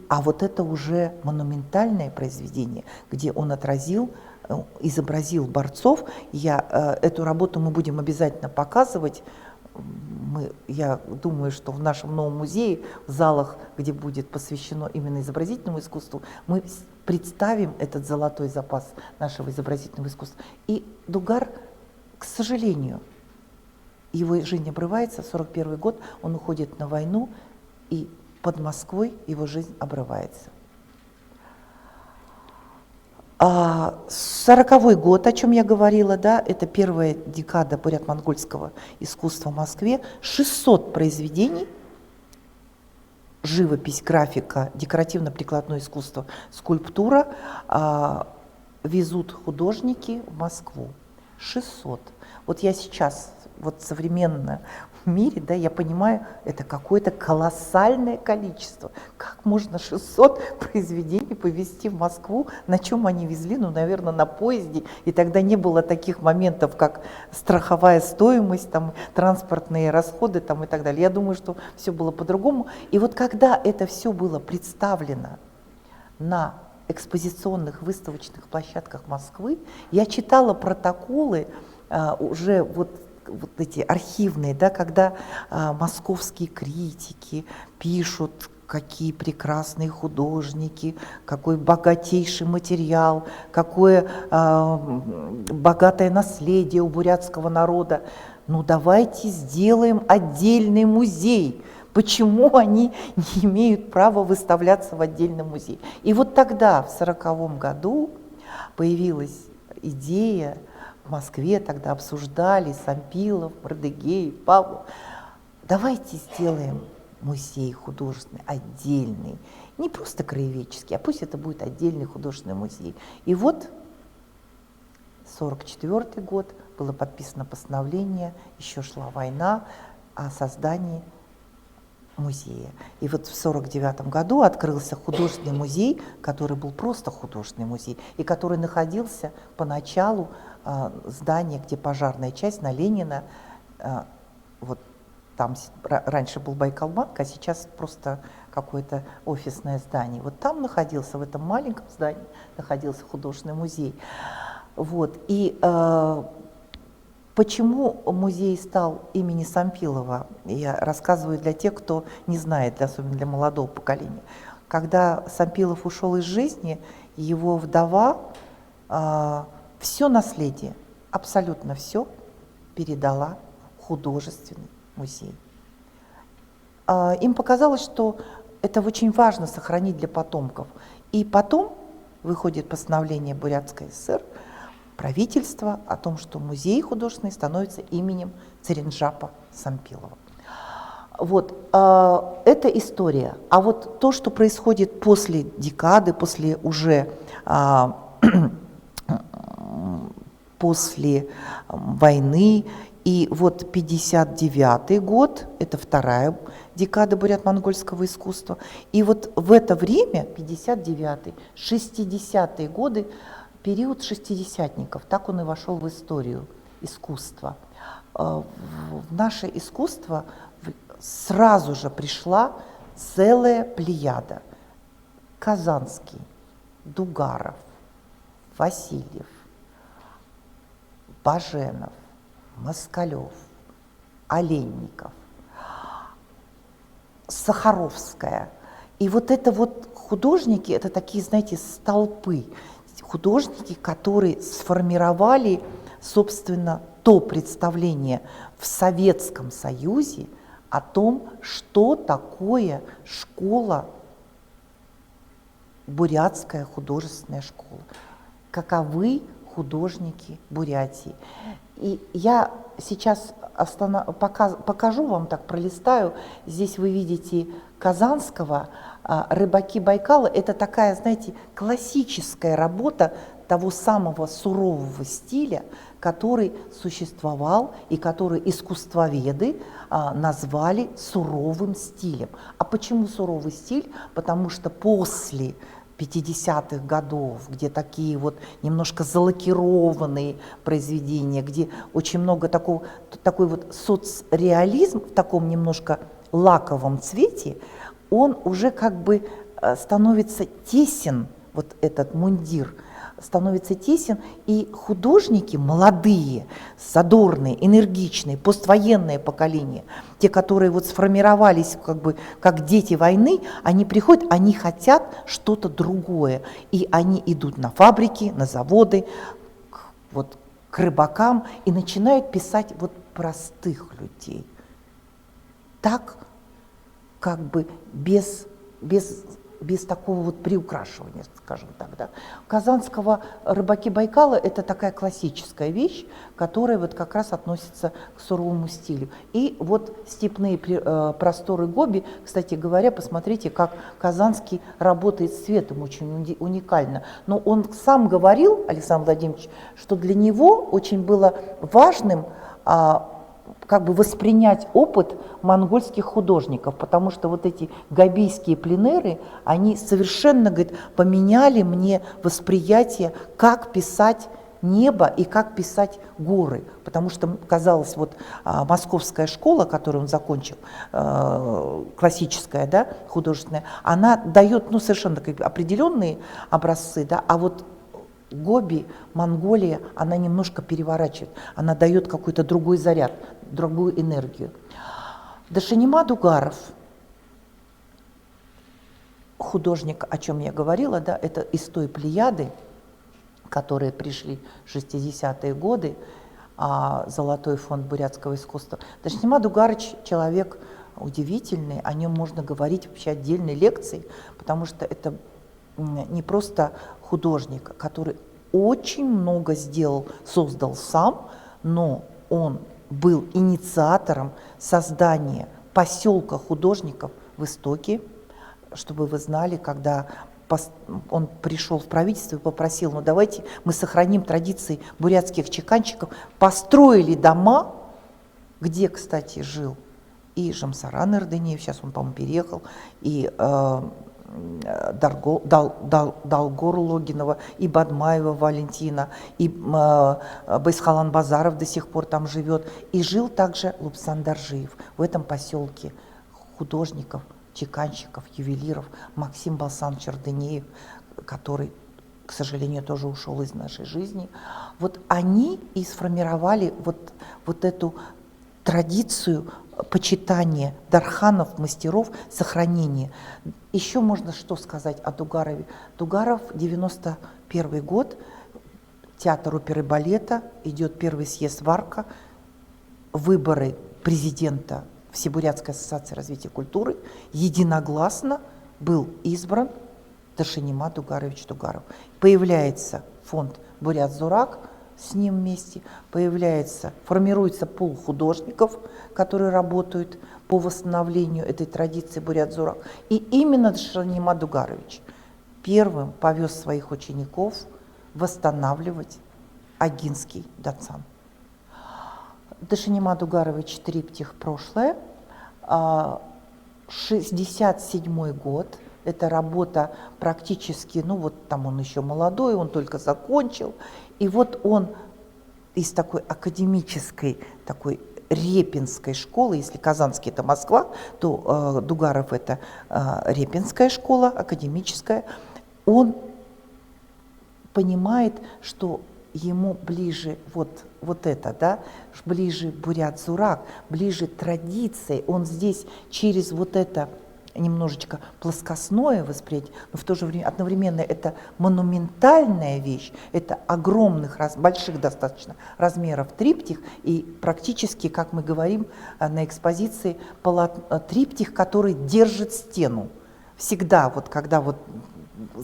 А вот это уже монументальное произведение, где он изобразил борцов. Эту работу мы будем обязательно показывать. Я думаю, что в нашем новом музее, в залах, где будет посвящено именно изобразительному искусству, мы представим этот золотой запас нашего изобразительного искусства. И Дугар, к сожалению, его жизнь обрывается, 41 год, он уходит на войну, и под Москвой его жизнь обрывается. 40-й год, о чем я говорила, да, это первая декада бурят-монгольского искусства в Москве, 600 произведений, живопись, графика, декоративно-прикладное искусство, скульптура везут художники в Москву. 600. Вот я сейчас, вот современно в мире, да, я понимаю, это какое-то колоссальное количество. Как можно 600 произведений повезти в Москву? На чем они везли? Ну, наверное, на поезде. И тогда не было таких моментов, как страховая стоимость, там, транспортные расходы там, и так далее. Я думаю, что все было по-другому. И вот когда это все было представлено на экспозиционных выставочных площадках Москвы, я читала протоколы уже вот эти архивные, да, когда московские критики пишут, какие прекрасные художники, какой богатейший материал, какое богатое наследие у бурятского народа. Ну давайте сделаем отдельный музей. Почему они не имеют права выставляться в отдельном музее? И вот тогда, в 1940 году, появилась идея, в Москве тогда обсуждали Сампилов, Мордыгеев, Павлов. Давайте сделаем музей художественный, отдельный, не просто краеведческий, а пусть это будет отдельный художественный музей. И вот 1944 год, было подписано постановление, еще шла война о создании музея. И вот в 1949 году открылся художественный музей, который был просто художественный музей, и который находился поначалу здания, где пожарная часть на Ленина, вот там раньше был Байкалбанк, а сейчас просто какое-то офисное здание. Вот там находился, в этом маленьком здании, находился художественный музей. Вот. И почему музей стал имени Сампилова, я рассказываю для тех, кто не знает, особенно для молодого поколения. Когда Сампилов ушел из жизни, его вдова все наследие, абсолютно все передала в художественный музей. Им показалось, что это очень важно сохранить для потомков. И потом выходит постановление Бурятской ССР, правительства о том, что музей художественный становится именем Царинджапа Сампилова. Вот, это история. А вот то, что происходит после декады, после уже после войны, и вот 59-й год, это вторая декада бурят-монгольского искусства, и вот в это время, 59-й, 60-е годы, период шестидесятников, так он и вошел в историю искусства. В наше искусство сразу же пришла целая плеяда. Казанский, Дугаров, Васильев, Баженов, Москалев, Оленников, Сахаровская. И вот это вот художники, это такие, знаете, столпы, художники, которые сформировали, собственно, то представление в Советском Союзе о том, что такое школа, бурятская художественная школа, каковы художники Бурятии. И я сейчас покажу вам, так пролистаю, здесь вы видите Казанского, «Рыбаки Байкала». Это такая, знаете, классическая работа того самого сурового стиля, который существовал и который искусствоведы назвали суровым стилем. А почему суровый стиль? Потому что после 50-х годов, где такие вот немножко залакированные произведения, где очень много такой вот соцреализм в таком немножко лаковом цвете, он уже как бы становится тесен, вот этот мундир, становится тесен, и художники молодые, задорные, энергичные, поствоенное поколение, те, которые вот сформировались как бы как дети войны, они приходят, они хотят что-то другое, и они идут на фабрики, на заводы, вот к к рыбакам и начинают писать вот простых людей. Так, как бы без такого вот приукрашивания, скажем так. Да. Казанского «Рыбаки Байкала» — это такая классическая вещь, которая вот как раз относится к суровому стилю. И вот «Степные просторы Гоби», кстати говоря, посмотрите, как Казанский работает с цветом, очень уникально. Но он сам говорил, Александр Владимирович, что для него очень было важным как бы воспринять опыт монгольских художников, потому что вот эти гобийские пленеры, они совершенно, говорит, поменяли мне восприятие, как писать небо и как писать горы, потому что казалось, вот московская школа, которую он закончил, классическая, да, художественная, она дает, ну, совершенно определенные образцы, да, а вот Гоби, Монголия, она немножко переворачивает, она дает какой-то другой заряд, другую энергию. Дашанима Дугаров, художник, о чем я говорила, да, это из той плеяды, которые пришли в 60-е годы, Золотой фонд бурятского искусства. Дашанима Дугарович человек удивительный, о нем можно говорить вообще отдельной лекцией, потому что это не просто художник, который очень много сделал, создал сам, но он был инициатором создания поселка художников в Истоке, чтобы вы знали, когда он пришел в правительство и попросил, ну давайте мы сохраним традиции бурятских чеканщиков, построили дома, где, кстати, жил и Жамсаран Эрденеев, сейчас он, по-моему, переехал, и Далгор Логинова, и Бадмаева Валентина, и Байсхалан Базаров до сих пор там живет, и жил также Лупсан Даржиев в этом поселке художников, чеканщиков, ювелиров, Максим Балсанович Эрденеев, который, к сожалению, тоже ушел из нашей жизни. Вот они и сформировали вот эту традицию почитания дарханов, мастеров, сохранения. Еще можно что сказать о Дугарове? Дугаров, 91 год, театр оперы и балета, идет первый съезд Варка, выборы президента Всебурятской ассоциации развития культуры, единогласно был избран Дашанима Дугарович Дугаров. Появляется фонд «Бурят-Зурак», с ним вместе формируется пул художников, которые работают по восстановлению этой традиции бурят-зурак. И именно Дашанима Дугарович первым повез своих учеников восстанавливать Агинский Дацан. Дашанима Дугарович триптих «Прошлое», 67 год. Эта работа практически, ну вот там он еще молодой, он только закончил. И вот он из такой академической, такой репинской школы, если Казанский это Москва, то Дугаров это репинская школа, академическая, он понимает, что ему ближе вот это, да, ближе бурят-зурак, ближе традиции, он здесь через вот это немножечко плоскостное восприятие, но в то же время одновременно это монументальная вещь, это огромных, больших достаточно размеров триптих, и практически, как мы говорим на экспозиции, триптих, который держит стену. Всегда, вот когда вот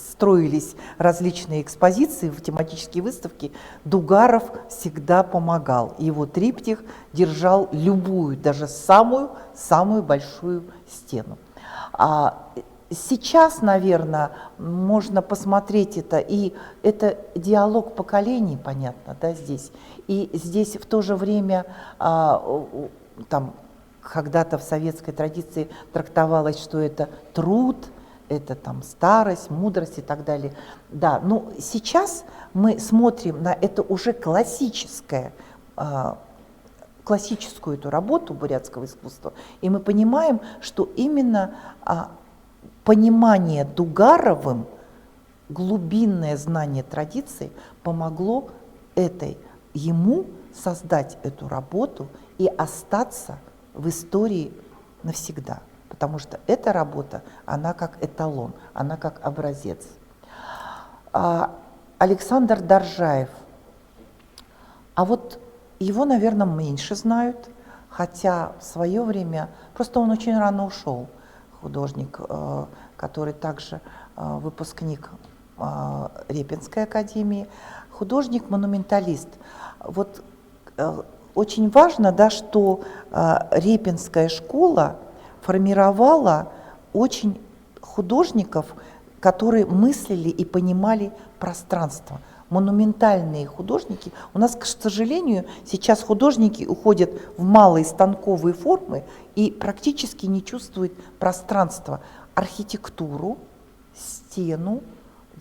строились различные экспозиции, в тематические выставки, Дугаров всегда помогал. Его триптих держал любую, даже самую большую стену. Сейчас, наверное, можно посмотреть это, и это диалог поколений, понятно, да, здесь. И здесь в то же время, там, когда-то в советской традиции трактовалось, что это труд, это там старость, мудрость и так далее. Да, но сейчас мы смотрим на это уже классическую эту работу бурятского искусства, и мы понимаем, что именно понимание Дугаровым, глубинное знание традиции помогло ему создать эту работу и остаться в истории навсегда. Потому что эта работа, она как эталон, она как образец. Александр Даржаев, А вот его, наверное, меньше знают, хотя в свое время, просто он очень рано ушел, художник, который также выпускник Репинской академии, художник-монументалист. Вот очень важно, да, что Репинская школа формировала очень художников, которые мыслили и понимали пространство. Монументальные художники. У нас, к сожалению, сейчас художники уходят в малые станковые формы и практически не чувствуют пространства, архитектуру, стену,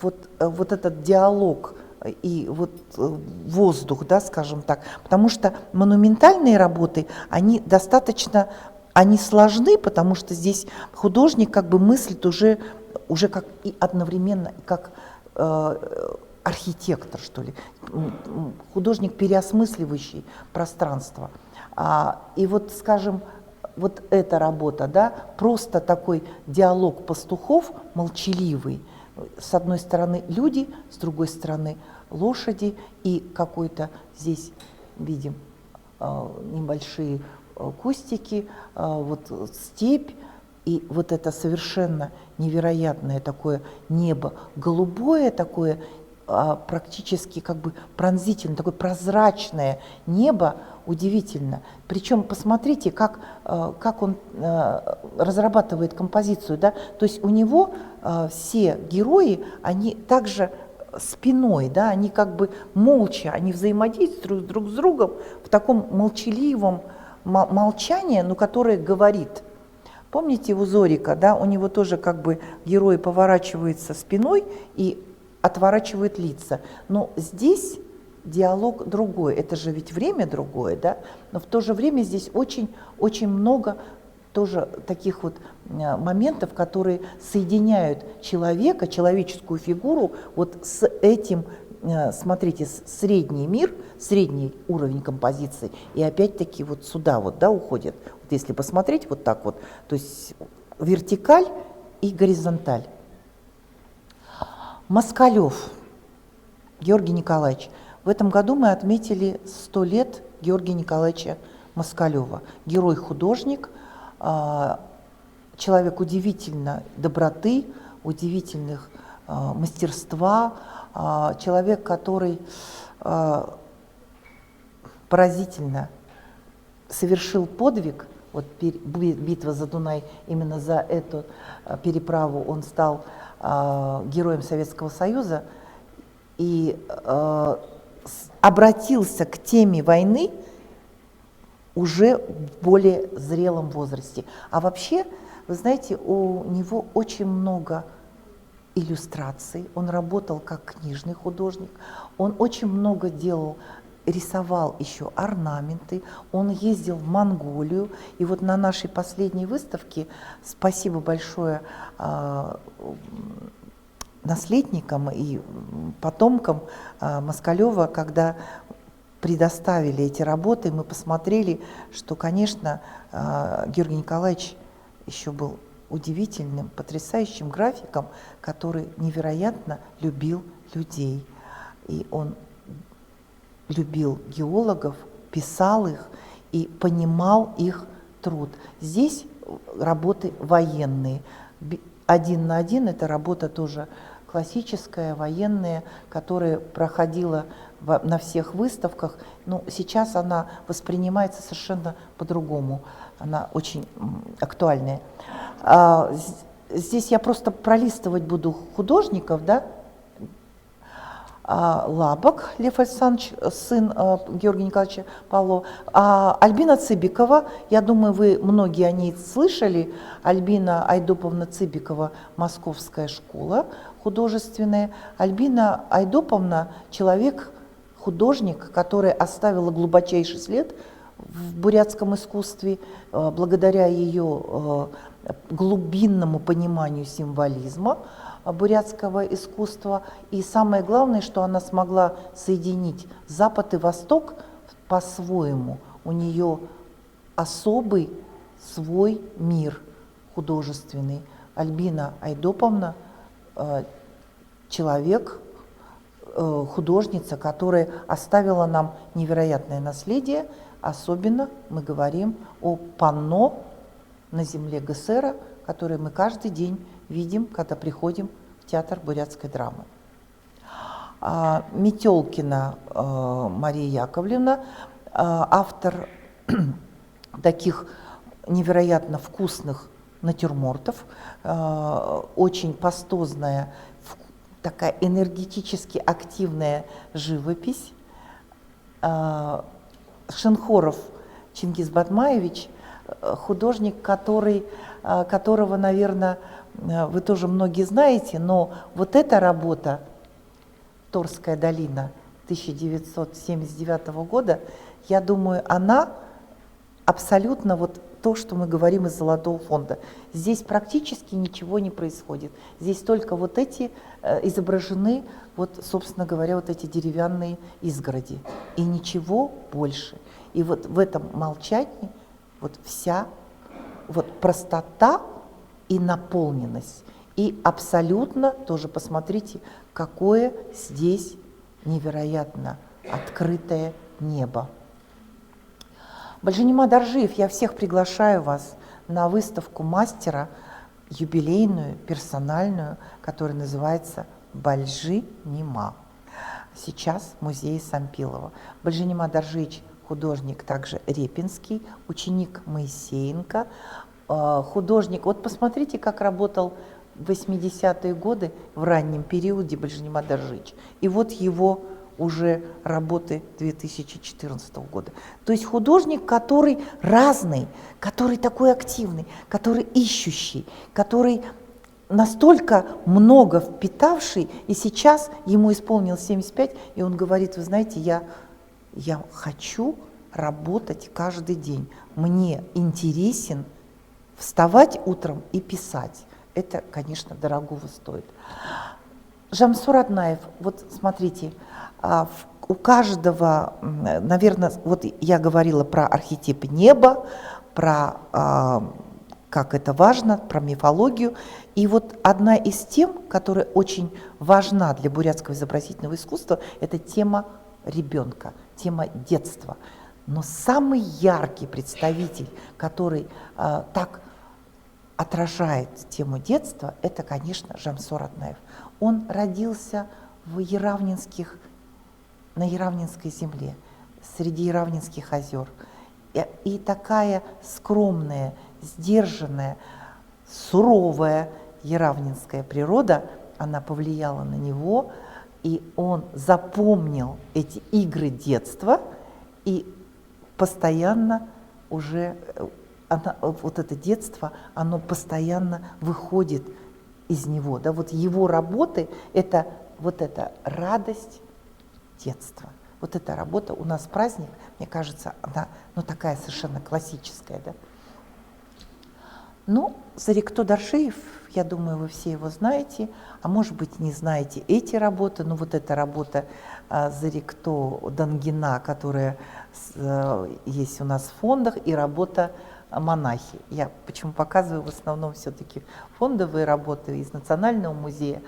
вот этот диалог и вот воздух, да, скажем так. Потому что монументальные работы, они достаточно, они сложны, потому что здесь художник как бы мыслит уже как и одновременно как архитектор, что ли, художник, переосмысливающий пространство. И вот, скажем, вот эта работа, да, просто такой диалог пастухов, молчаливый. С одной стороны люди, с другой стороны лошади, и какой-то здесь видим небольшие кустики, вот степь, и вот это совершенно невероятное такое небо, голубое такое, практически как бы пронзительное, такое прозрачное небо, удивительно. Причем посмотрите, как он разрабатывает композицию, да? То есть у него все герои, они также спиной, да, они как бы молча, они взаимодействуют друг с другом в таком молчаливом молчании, но которое говорит. Помните у Зорика, да, у него тоже как бы герой поворачивается спиной и отворачивает лица. Но здесь диалог другой, это же ведь время другое, да, но в то же время здесь очень много тоже таких вот моментов, которые соединяют человека, человеческую фигуру вот с этим, смотрите, средний мир, средний уровень композиции, и опять-таки вот сюда вот, да, уходит. Вот если посмотреть вот так вот, то есть вертикаль и горизонталь. Москалев Георгий Николаевич. В этом году мы отметили 100 лет Георгия Николаевича Москалева. Герой-художник, человек удивительной доброты, удивительных мастерства, человек, который поразительно совершил подвиг. Вот битва за Дунай, именно за эту переправу он стал героем Советского Союза и обратился к теме войны уже в более зрелом возрасте. А вообще, вы знаете, у него очень много иллюстраций, он работал как книжный художник, он очень много делал, рисовал еще орнаменты, он ездил в Монголию, и вот на нашей последней выставке, спасибо большое наследникам и потомкам Москалева, когда предоставили эти работы, мы посмотрели, что, конечно, Георгий Николаевич еще был удивительным, потрясающим графиком, который невероятно любил людей. И он любил геологов, писал их и понимал их труд. Здесь работы военные. 1 на 1 это работа тоже классическая, военная, которая проходила на всех выставках. Но сейчас она воспринимается совершенно по-другому. Она очень актуальная. Здесь я просто пролистывать буду художников, да? Лабок Лев Александрович, сын Георгия Николаевича Павлова, Альбина Цыбикова, я думаю, вы многие о ней слышали, Альбина Айдоповна Цыбикова, Московская школа художественная. Альбина Айдоповна – человек, художник, который оставила глубочайший след в бурятском искусстве, благодаря ее глубинному пониманию символизма бурятского искусства. И самое главное, что она смогла соединить Запад и Восток по-своему. У нее особый свой мир художественный. Альбина Айдоповна человек художница, которая оставила нам невероятное наследие. Особенно мы говорим о панно на земле ГСР, которые мы каждый день видим, когда приходим в театр бурятской драмы. Метелкина Мария Яковлевна, автор таких невероятно вкусных натюрмортов, очень пастозная, такая энергетически активная живопись. Шенхоров Чингиз Батмаевич, художник, которого, наверное, вы тоже многие знаете, но вот эта работа «Торская долина» 1979 года, я думаю, она абсолютно вот то, что мы говорим из Золотого фонда. Здесь практически ничего не происходит. Здесь только вот эти изображены, вот, собственно говоря, вот эти деревянные изгороди. И ничего больше. И вот в этом молчании вот вся вот простота и наполненность. И абсолютно тоже посмотрите, какое здесь невероятно открытое небо. Бальжанима Даржиев, я всех приглашаю вас на выставку мастера, юбилейную, персональную, которая называется «Бальжанима». Сейчас в музее Сампилова. Бальжанима Даржиевич художник также репинский, ученик Моисеенко, художник. Вот посмотрите, как работал в 80-е годы в раннем периоде Бальжанима Даржиевич. И вот его уже работы 2014 года. То есть художник, который разный, который такой активный, который ищущий, который настолько много впитавший, и сейчас ему исполнилось 75, и он говорит, вы знаете, я хочу работать каждый день. Мне интересен вставать утром и писать. Это, конечно, дорогого стоит. Жамсур Аднаев, вот смотрите, у каждого, наверное, вот я говорила про архетип неба, про как это важно, про мифологию. И вот одна из тем, которая очень важна для бурятского изобразительного искусства, это тема ребенка, тема детства. Но самый яркий представитель, который так отражает тему детства, это, конечно, Жамсур Аднаев. Он родился на Яравнинской земле, среди Яравнинских озер. И такая скромная, сдержанная, суровая яравнинская природа, она повлияла на него, и он запомнил эти игры детства, и постоянно уже вот это детство, оно постоянно выходит из него. Да? Вот его работы – это вот эта радость детства. Вот эта работа, у нас праздник, мне кажется, она такая совершенно классическая. Да? Ну, Зарикто Даршиев, я думаю, вы все его знаете, а может быть не знаете эти работы, но вот эта работа Зарикто Дангина, которая есть у нас в фондах, и работа монахи. Я почему показываю в основном все-таки фондовые работы из Национального музея.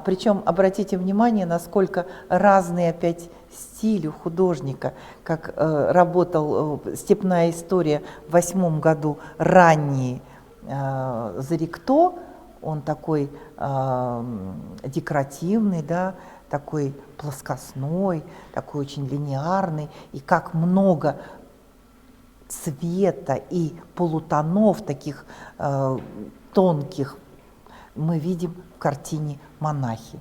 Причем обратите внимание, насколько разный опять стиль у художника, как работал «Степная история» в 2008 году ранний Зарикто, он такой декоративный, да, такой плоскостной, такой очень линейный, и как много цвета и полутонов таких тонких мы видим в картине «Монахи».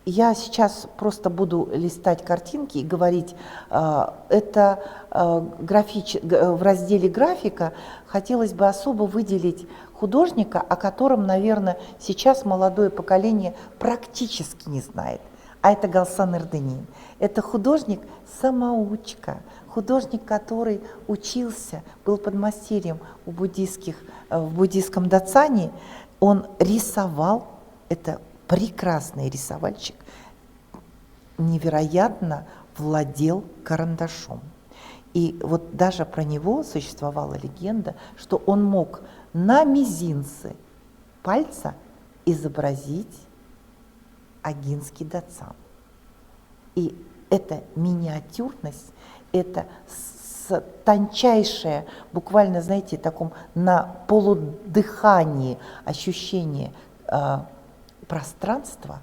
Я сейчас просто буду листать картинки и говорить, это в разделе графика хотелось бы особо выделить художника, о котором, наверное, сейчас молодое поколение практически не знает. А это Галсан Эрденин. Это художник-самоучка, художник, который учился, был подмастерьем в буддийском дацане. Он рисовал, это прекрасный рисовальщик, невероятно владел карандашом. И вот даже про него существовала легенда, что он мог на мизинце пальца изобразить Агинский Дацан. И эта миниатюрность, это тончайшее, буквально, знаете, таком на полудыхании ощущение пространства,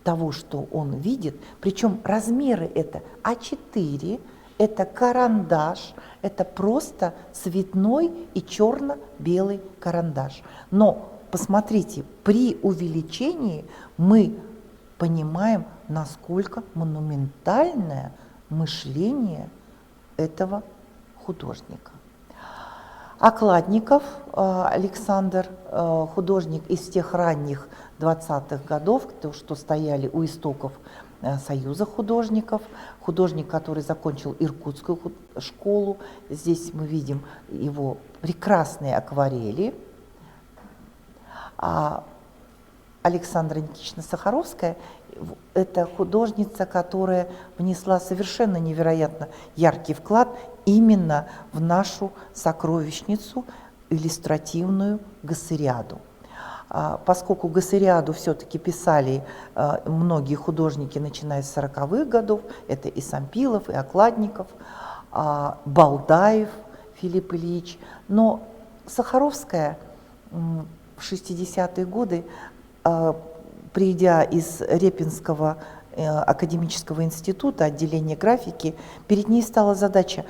того, что он видит, причем размеры это А4, это карандаш, это просто цветной и черно-белый карандаш. Но посмотрите, при увеличении мы понимаем, насколько монументальное мышление этого художника. Окладников Александр, художник из тех ранних 20-х годов, что стояли у истоков Союза художников, художник, который закончил Иркутскую школу. Здесь мы видим его прекрасные акварели. А Александра Никитична Сахаровская – это художница, которая внесла совершенно невероятно яркий вклад именно в нашу сокровищницу иллюстративную Гассериаду. Поскольку Гассериаду все-таки писали многие художники, начиная с 40-х годов, это и Сампилов, и Окладников, Балдаев Филипп Ильич, но Сахаровская в 60-е годы, придя из Репинского академического института, отделения графики, перед ней стала задача,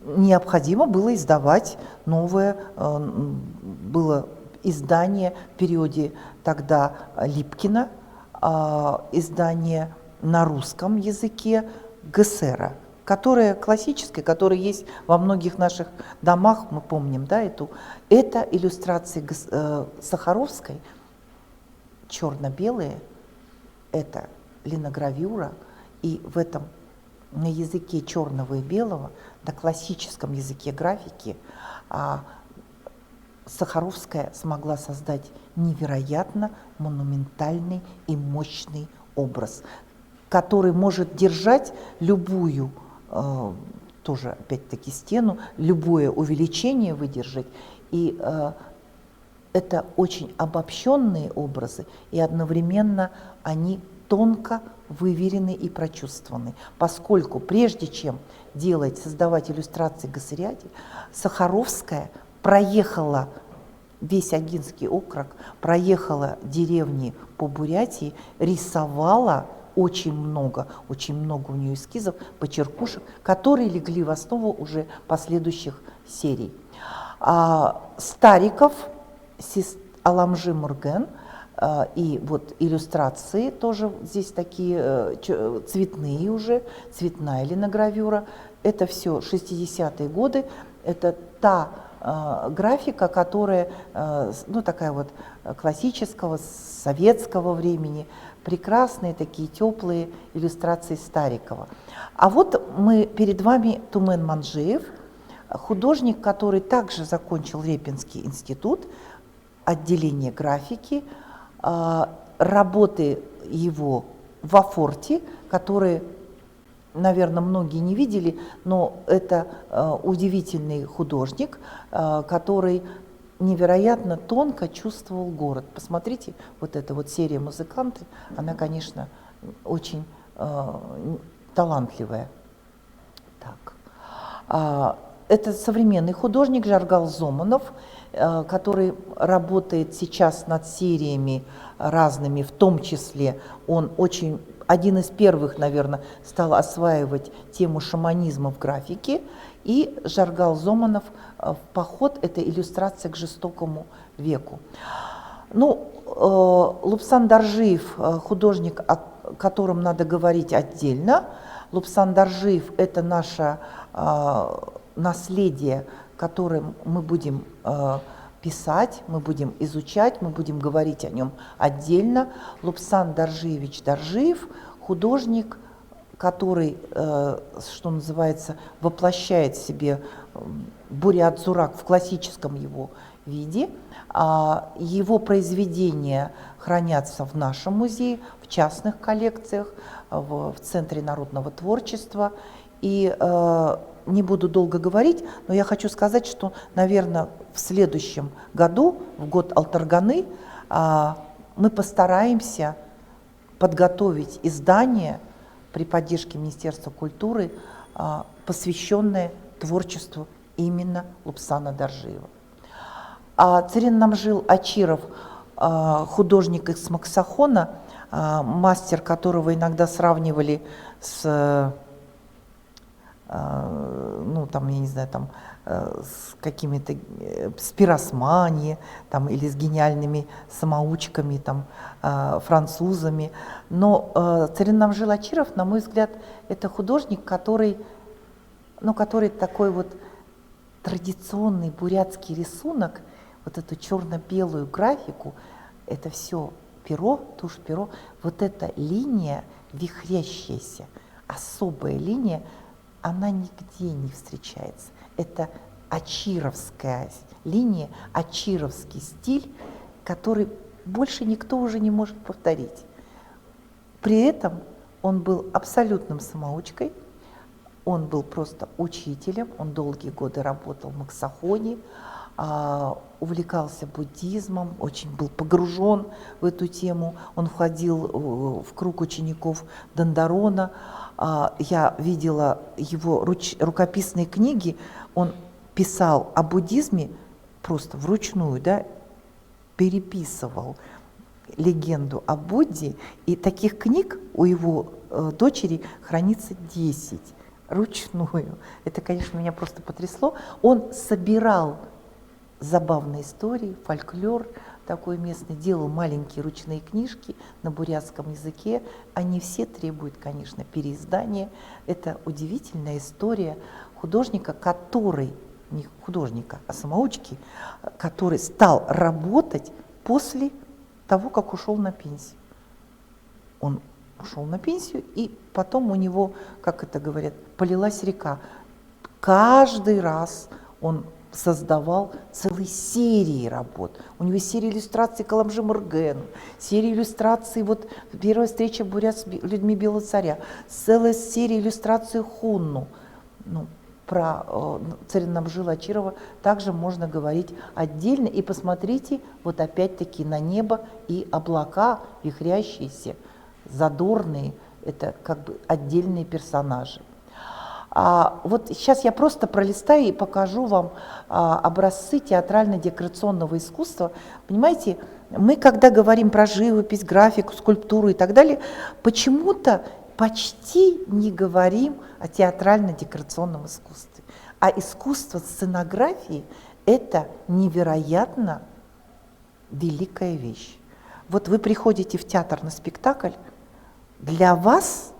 необходимо было издавать новое, было издание в периоде тогда Липкина, издание на русском языке Гассера, которое классическое, которое есть во многих наших домах, мы помним, да, это иллюстрации Сахаровской, черно-белые, это линогравюра, и в этом на языке черного и белого, на классическом языке графики, Сахаровская смогла создать невероятно монументальный и мощный образ, который может держать любую, тоже опять-таки стену, любое увеличение выдержать. И это очень обобщенные образы, и одновременно они тонко выверены и прочувствованы, поскольку прежде чем создавать иллюстрации к Гассериаде, Сахаровская проехала весь Агинский округ, проехала деревни по Бурятии, рисовала очень много у нее эскизов, почеркушек, которые легли в основу уже последующих серий. Стариков, Аламжи Мурген, и вот иллюстрации тоже здесь такие цветные уже, цветная линогравюра. Это все 60-е годы, это та графика, которая, ну, такая вот классического, советского времени, прекрасные такие теплые иллюстрации Старикова. А вот перед вами Тумен Манжиев, художник, который также закончил Репинский институт, отделение графики, работы его во форте, которые, наверное, многие не видели, но это удивительный художник, который невероятно тонко чувствовал город. Посмотрите, вот эта вот серия «Музыканты», она, конечно, очень талантливая. Так. Это современный художник Жаргал Зоманов, который работает сейчас над сериями разными, в том числе он один из первых, наверное, стал осваивать тему шаманизма в графике, и Жаргал Зоманов в поход – это иллюстрация к жестокому веку. Ну, Лупсан Даржиев, художник, о котором надо говорить отдельно. Лупсан Даржиев – это наше наследие, которое мы будем писать, мы будем изучать, мы будем говорить о нем отдельно. Лупсан Даржиевич Даржиев – художник, который, что называется, воплощает в себе Бурят-Зурак в классическом его виде. Его произведения хранятся в нашем музее, в частных коллекциях, в Центре народного творчества. И не буду долго говорить, но я хочу сказать, что, наверное, в следующем году, в год Алтарганы, Мы постараемся подготовить издание при поддержке Министерства культуры, посвященное творчеству именно Лупсана Доржиева. Царин Намжил Ачиров, художник из Максахона, мастер которого иногда сравнивали с, ну, там, я не знаю, там, с какими-то, с пиросмани, там, или с гениальными самоучками, там, французами. Но Царин Намжил Ачиров, на мой взгляд, это художник, который, ну, который такой вот традиционный бурятский рисунок, вот эту черно-белую графику, это все перо, тушь перо, вот эта линия вихрящаяся, особая линия, она нигде не встречается. Это ачировская линия, ачировский стиль, который больше никто уже не может повторить. При этом он был абсолютным самоучкой, он был просто учителем, он долгие годы работал в Максахоне, увлекался буддизмом, очень был погружен в эту тему. Он входил в круг учеников Дандарона. Я видела его рукописные книги. Он писал о буддизме просто вручную, да, переписывал легенду о Будде. И таких книг у его дочери хранится 10 ручную. Это, конечно, меня просто потрясло. Он собирал забавные истории, фольклор такой местный, делал маленькие ручные книжки на бурятском языке. Они все требуют, конечно, переиздания. Это удивительная история художника, который, не художника, а самоучки, который стал работать после того, как ушел на пенсию. Он ушел на пенсию, и потом у него, как это говорят, полилась река. Каждый раз он создавал целые серии работ. У него есть серия иллюстраций Каламжи Мургену, серия иллюстраций, вот первая встреча бурят с людьми Белого царя, целая серия иллюстраций Хунну. Ну, про Царина Намжила Ачирова также можно говорить отдельно. И посмотрите вот опять-таки на небо и облака, вихрящиеся, задорные, это как бы отдельные персонажи. Вот сейчас я просто пролистаю и покажу вам образцы театрально-декорационного искусства. Понимаете, мы когда говорим про живопись, графику, скульптуру и так далее, почему-то почти не говорим о театрально-декорационном искусстве. А искусство сценографии – это невероятно великая вещь. Вот вы приходите в театр на спектакль, для вас,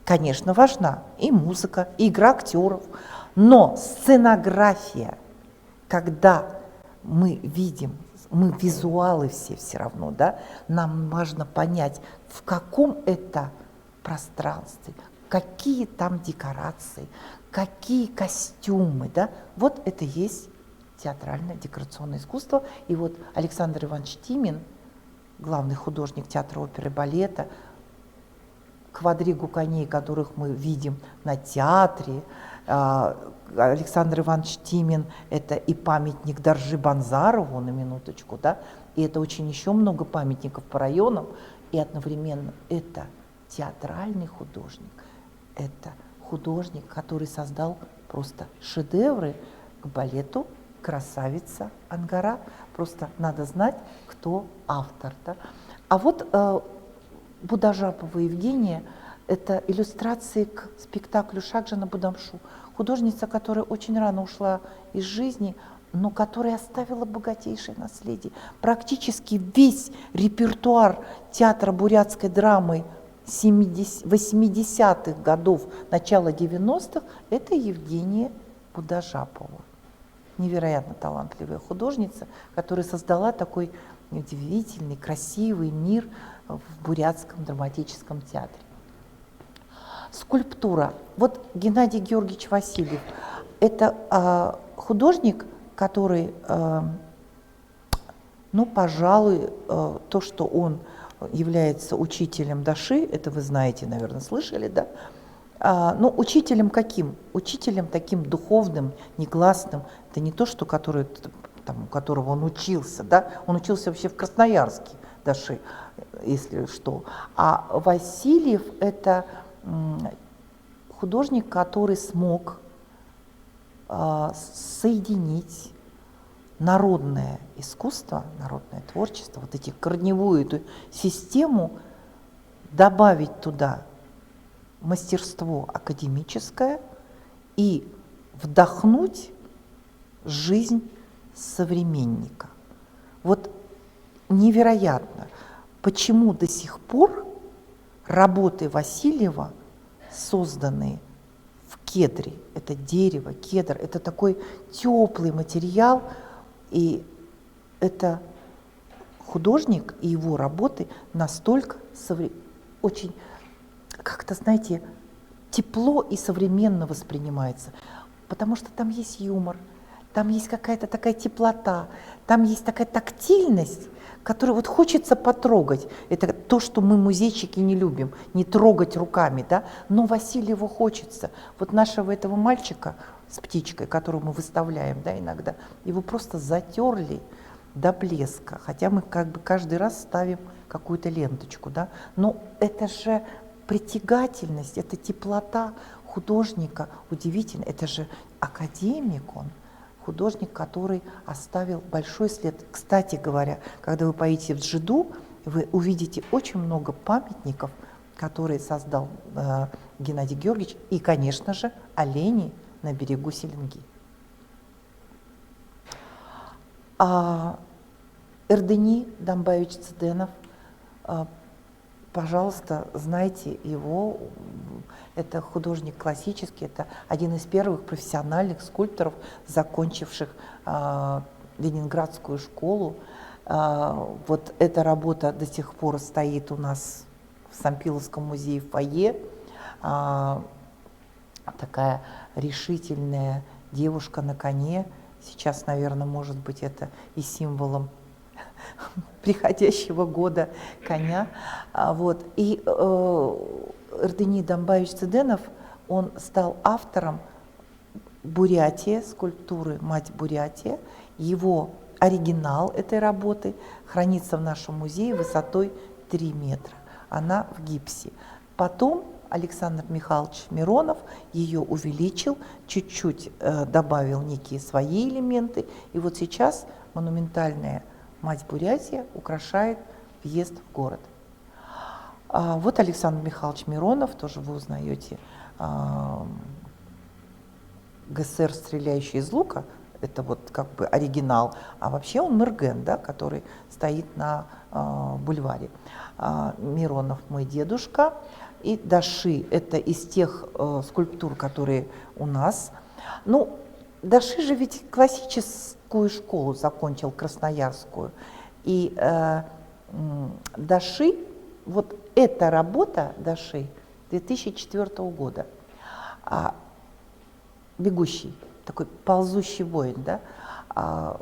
конечно, важна и музыка, и игра актеров, но сценография, когда мы видим, мы визуалы все равно, да, нам важно понять, в каком это пространстве, какие там декорации, какие костюмы, да, вот это есть театральное декорационное искусство. И вот Александр Иванович Тимин, главный художник театра оперы и балета, квадригу коней, которых мы видим на театре. Александр Иванович Тимин – это и памятник Доржи Банзарову, на минуточку, да, и это очень еще много памятников по районам, и одновременно это театральный художник, это художник, который создал просто шедевры к балету «Красавица Ангара». Просто надо знать, кто автор. Да? А вот Будажапова Евгения – это иллюстрации к спектаклю Шакжана Будамшу. Художница, которая очень рано ушла из жизни, но которая оставила богатейшее наследие. Практически весь репертуар театра бурятской драмы 80-х годов, начала 90-х – это Евгения Будажапова. Невероятно талантливая художница, которая создала такой удивительный, красивый мир в бурятском драматическом театре. Скульптура. Вот Геннадий Георгиевич Васильев – это художник, который, ну, пожалуй, то, что он является учителем Даши, это вы знаете, наверное, слышали, да? Ну, учителем каким? Учителем таким духовным, негласным. Это не то, что который, там, у которого он учился, да? Он учился вообще в Красноярске, Даши, если что. А Васильев – это художник, который смог соединить народное искусство, народное творчество, вот эти корневую эту систему, добавить туда мастерство академическое и вдохнуть жизнь современника. Вот невероятно, почему до сих пор работы Васильева, созданные в кедре, это дерево, кедр, это такой теплый материал, и это художник и его работы настолько очень, как-то, знаете, тепло и современно воспринимается, потому что там есть юмор, там есть какая-то такая теплота, там есть такая тактильность, которую вот хочется потрогать. Это то, что мы, музейщики, не любим, не трогать руками, да? Но Васильеву хочется. Вот нашего этого мальчика с птичкой, которого мы выставляем, да, иногда, его просто затерли до блеска, хотя мы как бы каждый раз ставим какую-то ленточку, да? Но это же притягательность, это теплота художника удивительно. Это же академик он. Художник, который оставил большой след. Кстати говоря, когда вы поедете в Джиду, вы увидите очень много памятников, которые создал Геннадий Георгиевич, и, конечно же, олени на берегу Селенги. Эрдени Домбаевич Цыденов, пожалуйста, знайте его. Это художник классический, это один из первых профессиональных скульпторов, закончивших Ленинградскую школу. Вот эта работа до сих пор стоит у нас в Сампиловском музее в фойе. Такая решительная девушка на коне. Сейчас, наверное, может быть, это и символом приходящего года коня. Вот. И Эрдени Домбаевич Цыденов, он стал автором Бурятия, скульптуры «Мать Бурятия». Его оригинал этой работы хранится в нашем музее высотой 3 метра. Она в гипсе. Потом Александр Михайлович Миронов ее увеличил, чуть-чуть добавил некие свои элементы. И вот сейчас монументальная «Мать Бурятия» украшает въезд в город. Вот Александр Михайлович Миронов, тоже вы узнаете, ГСР, стреляющий из лука, это вот как бы оригинал, а вообще он Мерген, да, который стоит на бульваре. Миронов мой дедушка, и Даши, это из тех скульптур, которые у нас. Ну, Даши же ведь классическую школу закончил, красноярскую, и Даши, вот эта работа Даши 2004 года, «Бегущий», такой ползущий воин, да,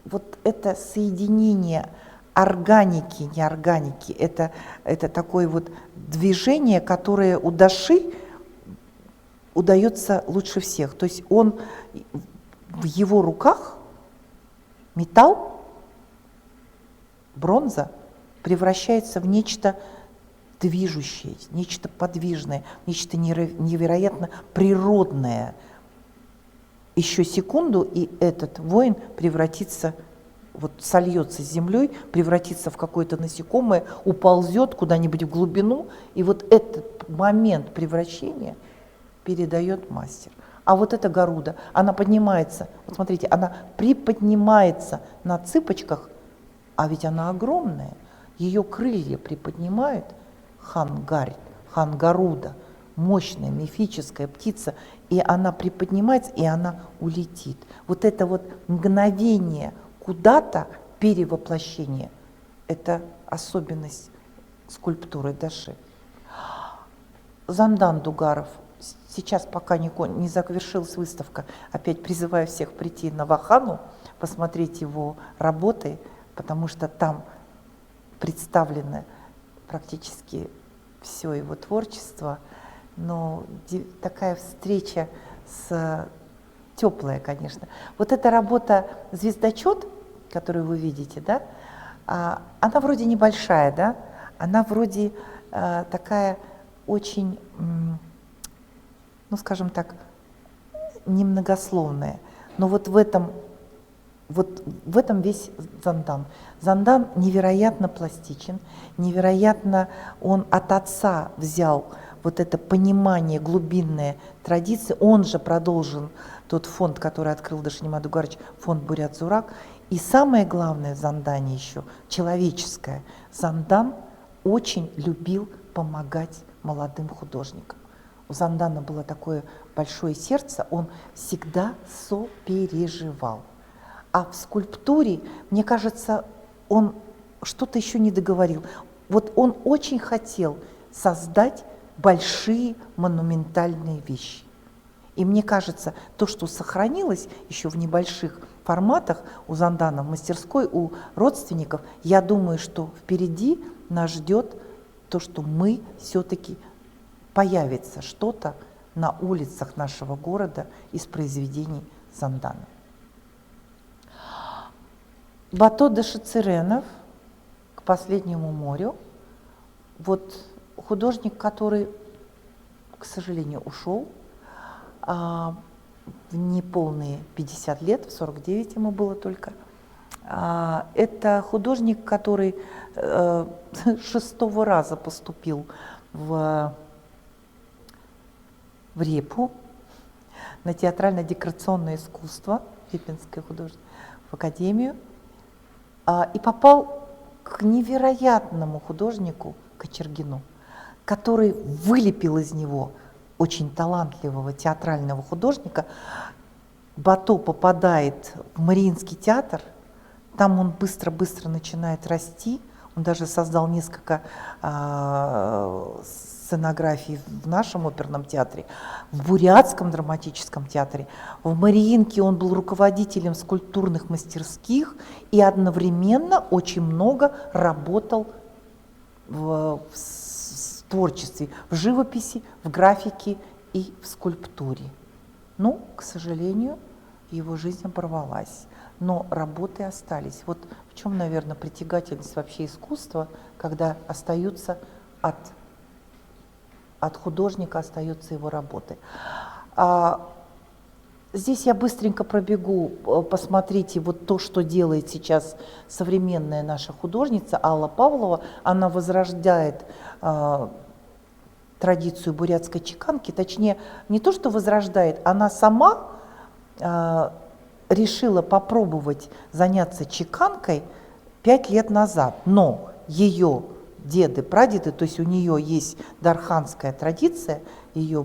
вот это соединение органики, неорганики, это такое вот движение, которое у Даши удается лучше всех. То есть он, в его руках металл, бронза превращается в нечто движущее, нечто подвижное, нечто невероятно природное. Еще секунду, и этот воин превратится, вот сольется с землей, превратится в какое-то насекомое, уползет куда-нибудь в глубину, и вот этот момент превращения передает мастер. А вот эта Гаруда, она поднимается, вот смотрите, она приподнимается на цыпочках, а ведь она огромная, ее крылья приподнимают, хан Гаруда, мощная мифическая птица, и она приподнимается, и она улетит. Вот это вот мгновение куда-то перевоплощение, это особенность скульптуры Даши. Зандан Дугаров. Сейчас пока не завершилась выставка, опять призываю всех прийти на Вахану, посмотреть его работы, потому что там представлено практически все его творчество. Но такая встреча теплая, конечно. Вот эта работа «Звездочет», которую вы видите, да, Она вроде небольшая, да? Она вроде такая очень, ну скажем так, немногословная. Но вот в этом весь Зандан. Зандан невероятно пластичен, невероятно он от отца взял вот это понимание глубинной традиции. Он же продолжил тот фонд, который открыл Дашнемад Угарович, фонд Бурят-Зурак. И самое главное в Зандане еще, человеческое. Зандан очень любил помогать молодым художникам. У Зандана было такое большое сердце, он всегда сопереживал. А в скульптуре, мне кажется, он что-то еще не договорил. Вот он очень хотел создать большие монументальные вещи. И мне кажется, то, что сохранилось еще в небольших форматах у Зандана в мастерской, у родственников, я думаю, что впереди нас ждет то, что мы все-таки появится что-то на улицах нашего города из произведений Зандана. Бато де Шацеренов «К последнему морю». Вот художник, который, к сожалению, ушел в неполные 50 лет, в 49 ему было только. Это художник, который 6-го раза поступил в Репу, на театрально-декорационное искусство, Репинское художественное, в академию, и попал к невероятному художнику Кочергину, который вылепил из него очень талантливого театрального художника. Бато попадает в Мариинский театр, там он быстро-быстро начинает расти, он даже создал несколько сценографий в нашем оперном театре, в Бурятском драматическом театре. В Мариинке он был руководителем скульптурных мастерских и одновременно очень много работал в творчестве, в живописи, в графике и в скульптуре. Ну, к сожалению, его жизнь оборвалась, но работы остались. Вот в чем, наверное, притягательность вообще искусства, когда остаются от художника остаются его работы. Здесь я быстренько пробегу, посмотрите вот то, что делает сейчас современная наша художница Алла Павлова. Она возрождает традицию бурятской чеканки, точнее, не то, что возрождает, она сама решила попробовать заняться чеканкой 5 лет назад, но ее деды, прадеды, то есть у нее есть дарханская традиция, и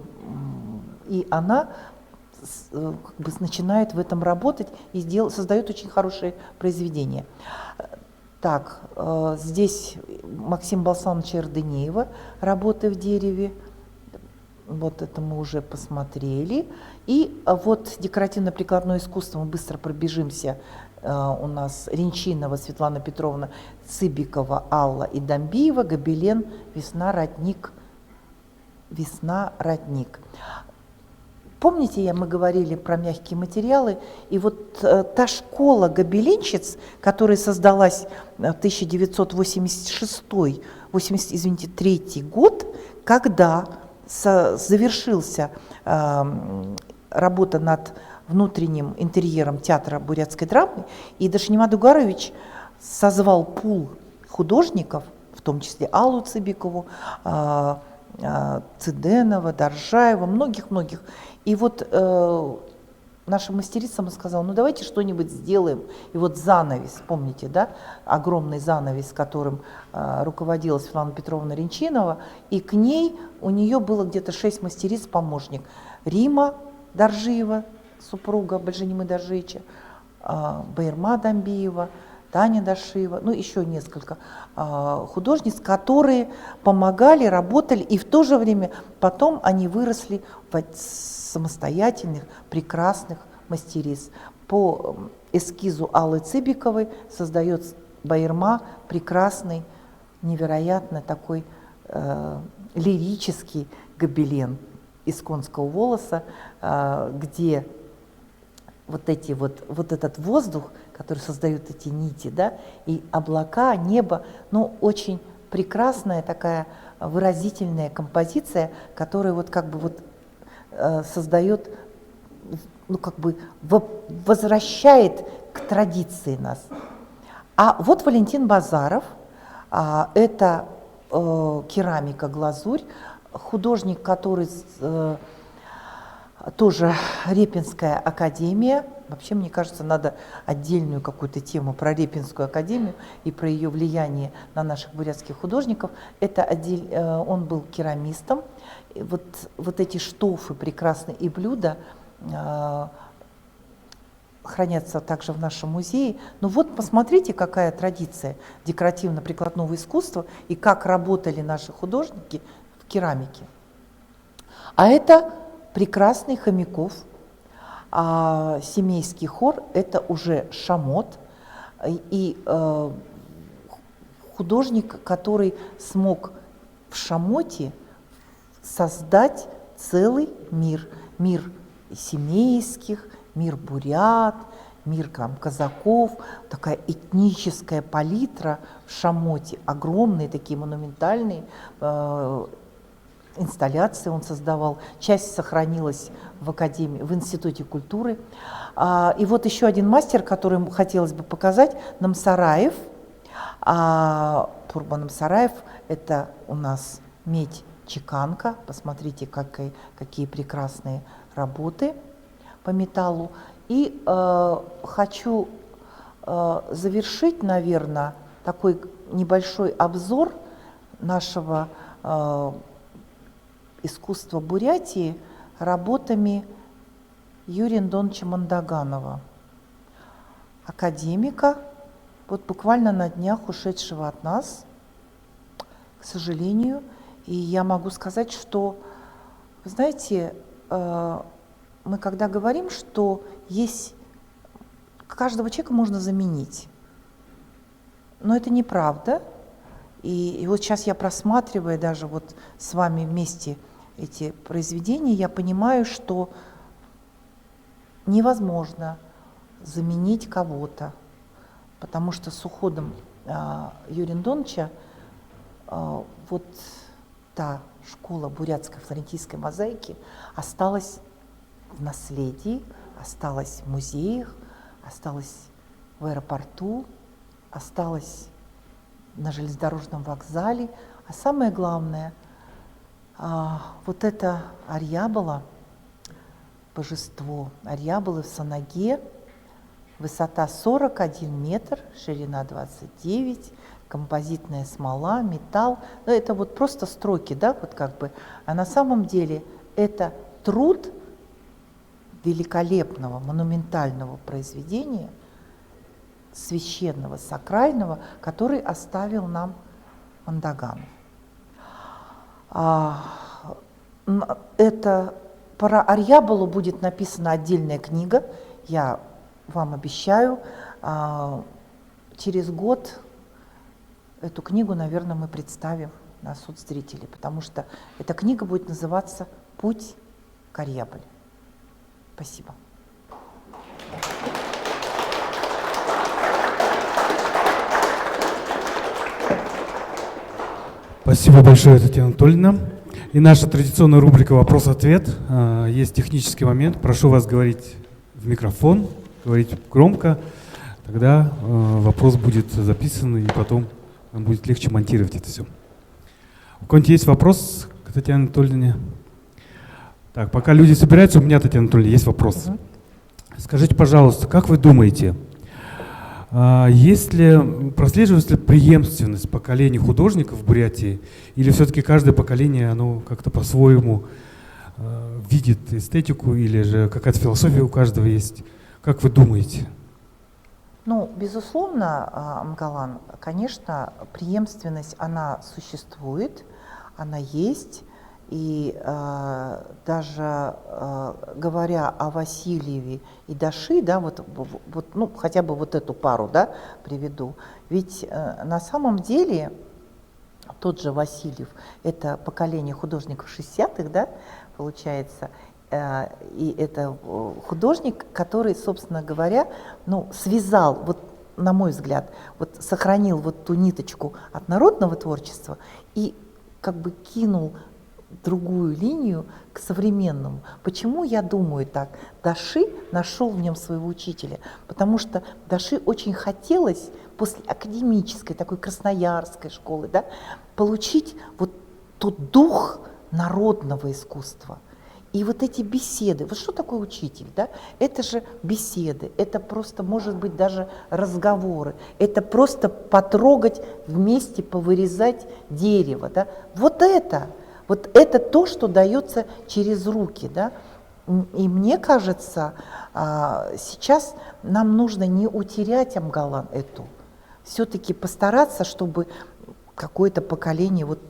она как бы начинает в этом работать и создает очень хорошие произведения. Так, здесь Максима Балсановича Эрденеева «Работы в дереве». Вот это мы уже посмотрели. И вот декоративно-прикладное искусство, мы быстро пробежимся. У нас Ренчинова Светлана Петровна, Цыбикова Алла и Дамбиева, гобелен «Весна, родник». «Весна, родник». Помните, мы говорили про мягкие материалы, и вот та школа гобеленщиц, которая создалась в 1983 год, когда завершился работа над внутренним интерьером театра бурятской драмы, и Дашнемад Угарович созвал пул художников, в том числе Аллу Цыбикову, Цыденова, Доржаева, многих-многих. И вот наша мастерица сказала, ну давайте что-нибудь сделаем. И вот занавес, помните, да, огромный занавес, которым руководила Светлана Петровна Ренчинова, и к ней у нее было где-то 6 мастериц-помощник. Рима Доржиева, супруга Бальжанимы Доржича, Байырма Дамбиева, Таня Дашиева, ну еще несколько художниц, которые помогали, работали, и в то же время потом они выросли в самостоятельных, прекрасных мастериц. По эскизу Аллы Цыбиковой создает Байырма прекрасный, невероятно такой лирический гобелен из конского волоса, где вот этот воздух, которые создают эти нити, да, и облака, небо, ну, очень прекрасная такая выразительная композиция, которая вот как бы вот создает, ну, как бы возвращает к традиции нас. А вот Валентин Базаров, это керамика, глазурь, художник, который тоже Репинская академия. Вообще, мне кажется, надо отдельную какую-то тему про Репинскую академию и про ее влияние на наших бурятских художников. Он был керамистом. И вот эти штофы прекрасные и блюда хранятся также в нашем музее. Но вот посмотрите, какая традиция декоративно-прикладного искусства и как работали наши художники в керамике. А это прекрасный Хомяков, семейский хор, это уже шамот. И художник, который смог в шамоте создать целый мир. Мир семейских, мир бурят, мир казаков, такая этническая палитра в шамоте, огромные такие монументальные инсталляции он создавал. Часть сохранилась в академии, в Институте культуры. И вот еще один мастер, который хотелось бы показать, Намсараев. Пурба Намсараев – это у нас медь-чеканка. Посмотрите, какие прекрасные работы по металлу. И хочу завершить, наверное, такой небольшой обзор нашего искусства Бурятии работами Юрия Андоновича Мандаганова, академика, вот буквально на днях ушедшего от нас, к сожалению. И я могу сказать, что, вы знаете, мы когда говорим, что каждого человека можно заменить, но это неправда. И вот сейчас я, просматривая даже вот с вами вместе эти произведения, я понимаю, что невозможно заменить кого-то, потому что с уходом Юрия Андоновича вот та школа бурятской флорентийской мозаики осталась в наследии, осталась в музеях, осталась в аэропорту, осталась на железнодорожном вокзале. А самое главное, вот это Арьябола, божество Арьяболы в Санаге, высота 41 метр, ширина 29, композитная смола, металл. Ну, это вот просто строки, да, вот как бы. А на самом деле это труд великолепного, монументального произведения, священного, сакрального, который оставил нам Мандаганов. Это про Арьяболу будет написана отдельная книга, я вам обещаю. Через год эту книгу, наверное, мы представим на суд зрителей, потому что эта книга будет называться «Путь к Арьяболе». Спасибо. Спасибо большое, Татьяна Анатольевна. И наша традиционная рубрика «Вопрос-ответ». Есть технический момент. Прошу вас говорить в микрофон, говорить громко. Тогда вопрос будет записан, и потом нам будет легче монтировать это все. У кого-нибудь есть вопрос к Татьяне Анатольевне? Так, пока люди собираются, у меня, Татьяна Анатольевна, есть вопрос. Скажите, пожалуйста, как вы думаете, прослеживается ли преемственность поколений художников в Бурятии, или все-таки каждое поколение, оно как-то по-своему видит эстетику, или же какая-то философия у каждого есть? Как вы думаете? Ну, безусловно, Амгалан, конечно, преемственность, она существует, она есть. И даже говоря о Васильеве и Даши, да, ну, хотя бы вот эту пару, да, приведу. Ведь на самом деле тот же Васильев – это поколение художников 60-х, да, получается. И это художник, который, собственно говоря, ну, связал, вот, на мой взгляд, вот, сохранил вот ту ниточку от народного творчества и как бы кинул другую линию к современному. Почему я думаю так? Даши нашел в нем своего учителя, потому что Даши очень хотелось после академической, такой красноярской школы, да, получить вот тот дух народного искусства. И вот эти беседы, вот что такое учитель, да? Это же беседы, это просто, может быть, даже разговоры, это просто потрогать вместе, повырезать дерево, да? Вот это то, что дается через руки, да? И мне кажется, сейчас нам нужно не утерять Амгалан эту, все-таки постараться, чтобы какое-то поколение вот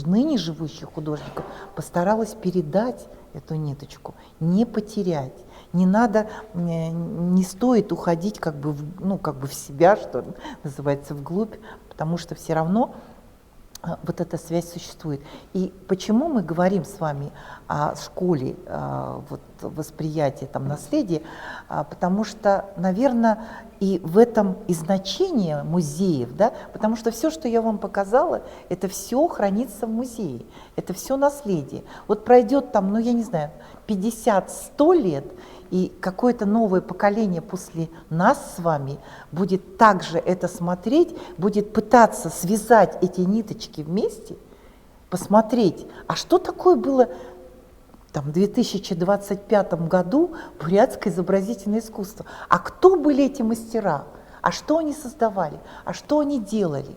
ныне живущих художников постаралось передать эту ниточку, не потерять. Не надо, не стоит уходить как бы в себя, что называется, вглубь, потому что все равно вот эта связь существует. И почему мы говорим с вами о школе вот, восприятия там, наследия? Потому что, наверное, и в этом и значение музеев, да? Потому что все, что я вам показала, это все хранится в музее, это все наследие. Вот пройдет там, ну я не знаю, 50-100 лет, и какое-то новое поколение после нас с вами будет также это смотреть, будет пытаться связать эти ниточки вместе, посмотреть, а что такое было там, в 2025 году бурятское изобразительное искусство. А кто были эти мастера? А что они создавали? А что они делали?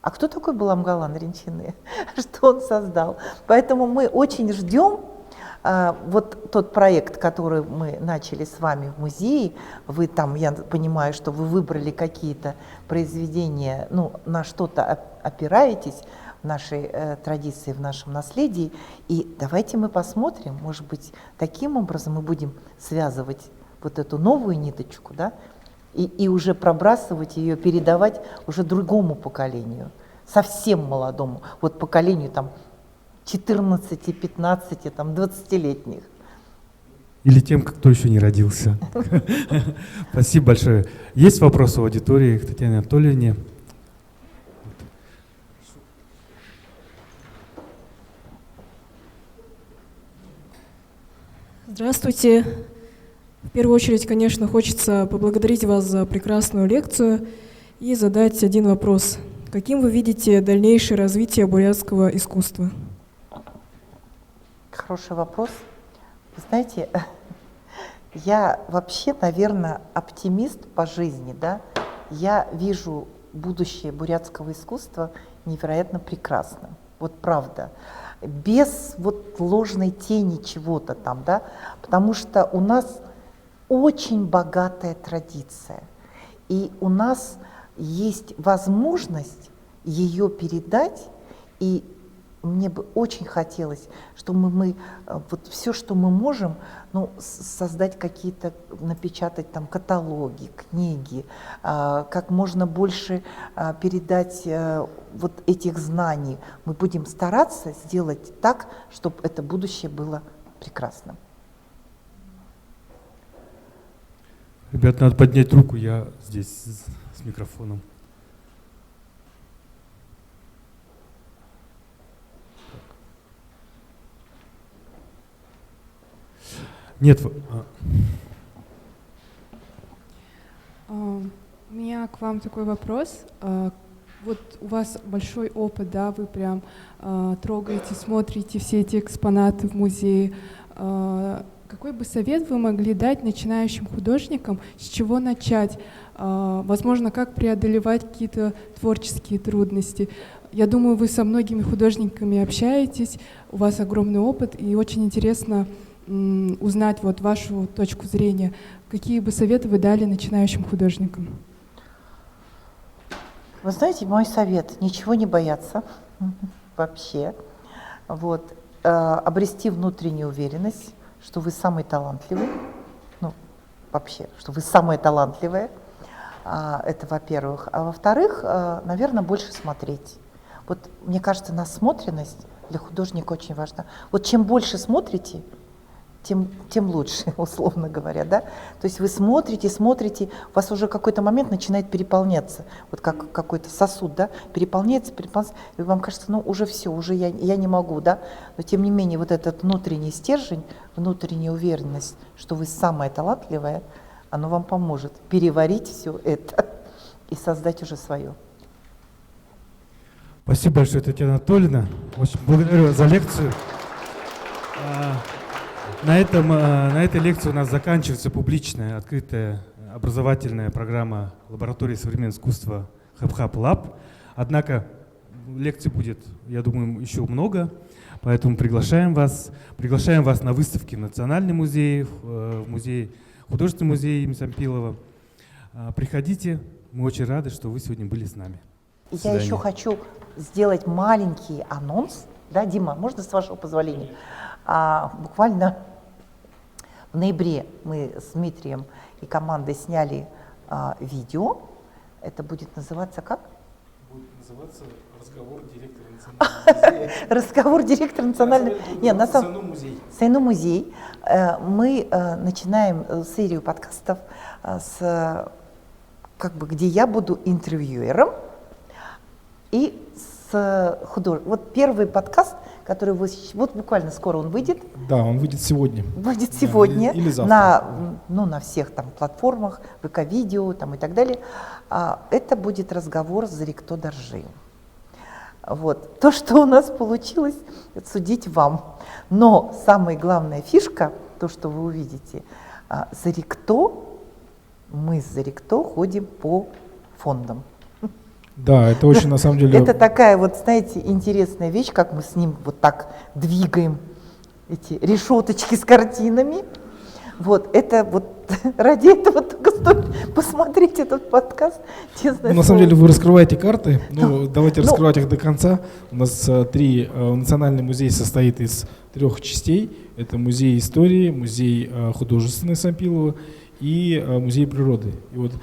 А кто такой был Амгалан Ринчине? Что он создал? Поэтому мы очень ждем вот тот проект, который мы начали с вами в музее. Вы там, я понимаю, что вы выбрали какие-то произведения, ну, на что-то опираетесь в нашей традиции, в нашем наследии. И давайте мы посмотрим, может быть, таким образом мы будем связывать вот эту новую ниточку, да, и уже пробрасывать ее, передавать уже другому поколению, совсем молодому, вот поколению там 14, 15, там, 20-летних. Или тем, кто еще не родился. Спасибо большое. Есть вопросы у аудитории к Татьяне Анатольевне? Здравствуйте. В первую очередь, конечно, хочется поблагодарить вас за прекрасную лекцию и задать один вопрос. Каким вы видите дальнейшее развитие бурятского искусства? Хороший вопрос. Вы знаете, я вообще, наверное, оптимист по жизни, да. Я вижу будущее бурятского искусства невероятно прекрасным. Вот правда. Без вот ложной тени чего-то там, да. Потому что у нас очень богатая традиция. И у нас есть возможность ее передать, и мне бы очень хотелось, чтобы мы вот все, что мы можем, ну, создать какие-то, напечатать там каталоги, книги, как можно больше передать вот этих знаний. Мы будем стараться сделать так, чтобы это будущее было прекрасным. Ребят, надо поднять руку, я здесь с микрофоном. Нет. У меня к вам такой вопрос. Вот у вас большой опыт, да, вы прям трогаете, смотрите все эти экспонаты в музее. Какой бы совет вы могли дать начинающим художникам, с чего начать? Возможно, как преодолевать какие-то творческие трудности? Я думаю, вы со многими художниками общаетесь, у вас огромный опыт, и очень интересно узнать вот вашу точку зрения. Какие бы советы вы дали начинающим художникам? Вы знаете, мой совет — ничего не бояться вообще. Вот. Обрести внутреннюю уверенность, что вы самый талантливый. Ну, вообще, что вы самая талантливая. Это во-первых. А во-вторых, наверное, больше смотреть. Вот мне кажется, насмотренность для художника очень важна. Вот чем больше смотрите, тем лучше, условно говоря, да. То есть вы смотрите, смотрите, у вас уже какой-то момент начинает переполняться, вот как какой-то сосуд, да, переполняется, и вам кажется, ну уже все, уже я не могу, да. Но тем не менее вот этот внутренний стержень, внутренняя уверенность, что вы самая талантливая, оно вам поможет переварить все это и создать уже свое. Спасибо большое, Татьяна Анатольевна. Очень благодарю вас за лекцию. На этой лекции у нас заканчивается публичная, открытая образовательная программа лаборатории современного искусства HubHub Lab. Однако лекций будет, я думаю, еще много, поэтому приглашаем вас на выставки в Национальный музей, в музей, художественный музей имени Сампилова. Приходите, мы очень рады, что вы сегодня были с нами. Я еще хочу сделать маленький анонс. Да, Дима, можно с вашего позволения? Буквально в ноябре мы с Дмитрием и командой сняли видео. Это будет называться как? Будет называться «Разговор директора Национального музея». Разговор директора Национального... Нет, на самом... Сайну-музей. Сайну-музей. Мы начинаем серию подкастов, где я буду интервьюером и с художником. Вот первый подкаст, который вот буквально скоро он выйдет. Да, он выйдет сегодня. Выйдет сегодня или завтра. на всех там платформах, ВК-видео там и так далее. Это будет разговор с Зарикто Доржи. Вот. То, что у нас получилось, судить вам. Но самая главная фишка, то, что вы увидите, Зарикто, мы с Зарикто ходим по фондам. Да, это очень на самом деле... Это такая вот, знаете, интересная вещь, как мы с ним вот так двигаем эти решеточки с картинами. Вот, это вот ради этого только стоит посмотреть этот подкаст. На самом деле вы раскрываете карты, давайте раскрывать их до конца. У нас Национальный музей состоит из 3 частей. Это музей истории, музей художественный Сампилова и музей природы. И вот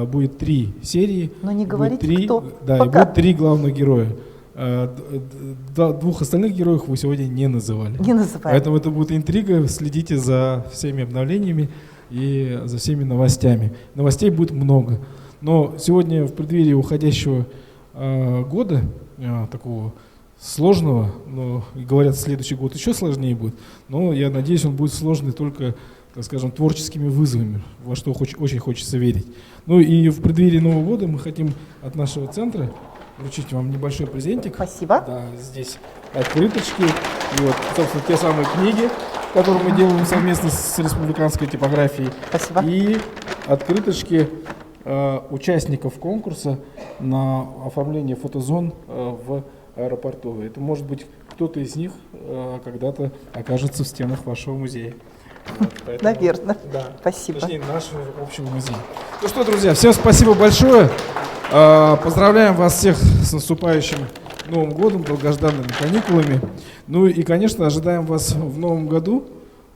будет 3 серии. Но не говорите, кто. Да, и будет 3 главных героя. 2 остальных героев вы сегодня не называли. Не называем. Поэтому это будет интрига. Следите за всеми обновлениями и за всеми новостями. Новостей будет много. Но сегодня в преддверии уходящего года, такого сложного, но говорят, следующий год еще сложнее будет, но я надеюсь, он будет сложный только, так скажем, творческими вызовами, во что очень хочется верить. Ну и в преддверии Нового года мы хотим от нашего центра вручить вам небольшой презентик. Спасибо. Да, здесь открыточки, и вот, собственно, те самые книги, которые мы делаем совместно с республиканской типографией. Спасибо. И открыточки участников конкурса на оформление фотозон в аэропорту. Это, может быть, кто-то из них когда-то окажется в стенах вашего музея. Вот, поэтому, наверное. Да. Спасибо. Точнее, нашего общего музея. Ну что, друзья, всем спасибо большое. Поздравляем вас всех с наступающим Новым годом, долгожданными каникулами. Ну и, конечно, ожидаем вас в Новом году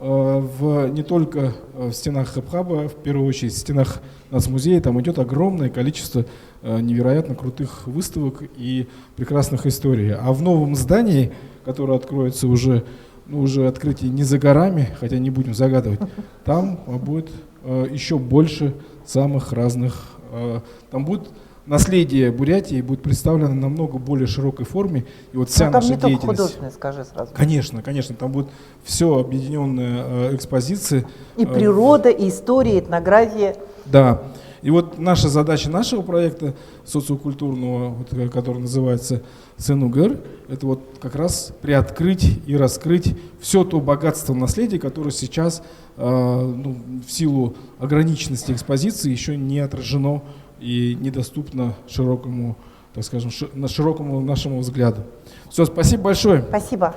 не только в стенах HubHub, в первую очередь в стенах Нацмузея. Там идет огромное количество невероятно крутых выставок и прекрасных историй. А в новом здании, которое откроется уже открытие не за горами, хотя не будем загадывать, там будет еще больше самых разных, там будет наследие Бурятии будет представлено на намного более широкой форме. И вот вся наша деятельность. Там не только художественное, скажи сразу. Конечно, там будет все объединенная экспозиция. И природа, и история, и этнография. Да. И вот наша задача нашего проекта социокультурного, который называется Сенугер, это вот как раз приоткрыть и раскрыть все то богатство наследия, которое сейчас в силу ограниченности экспозиции еще не отражено и недоступно широкому, так скажем, широкому нашему взгляду. Все, спасибо большое. Спасибо.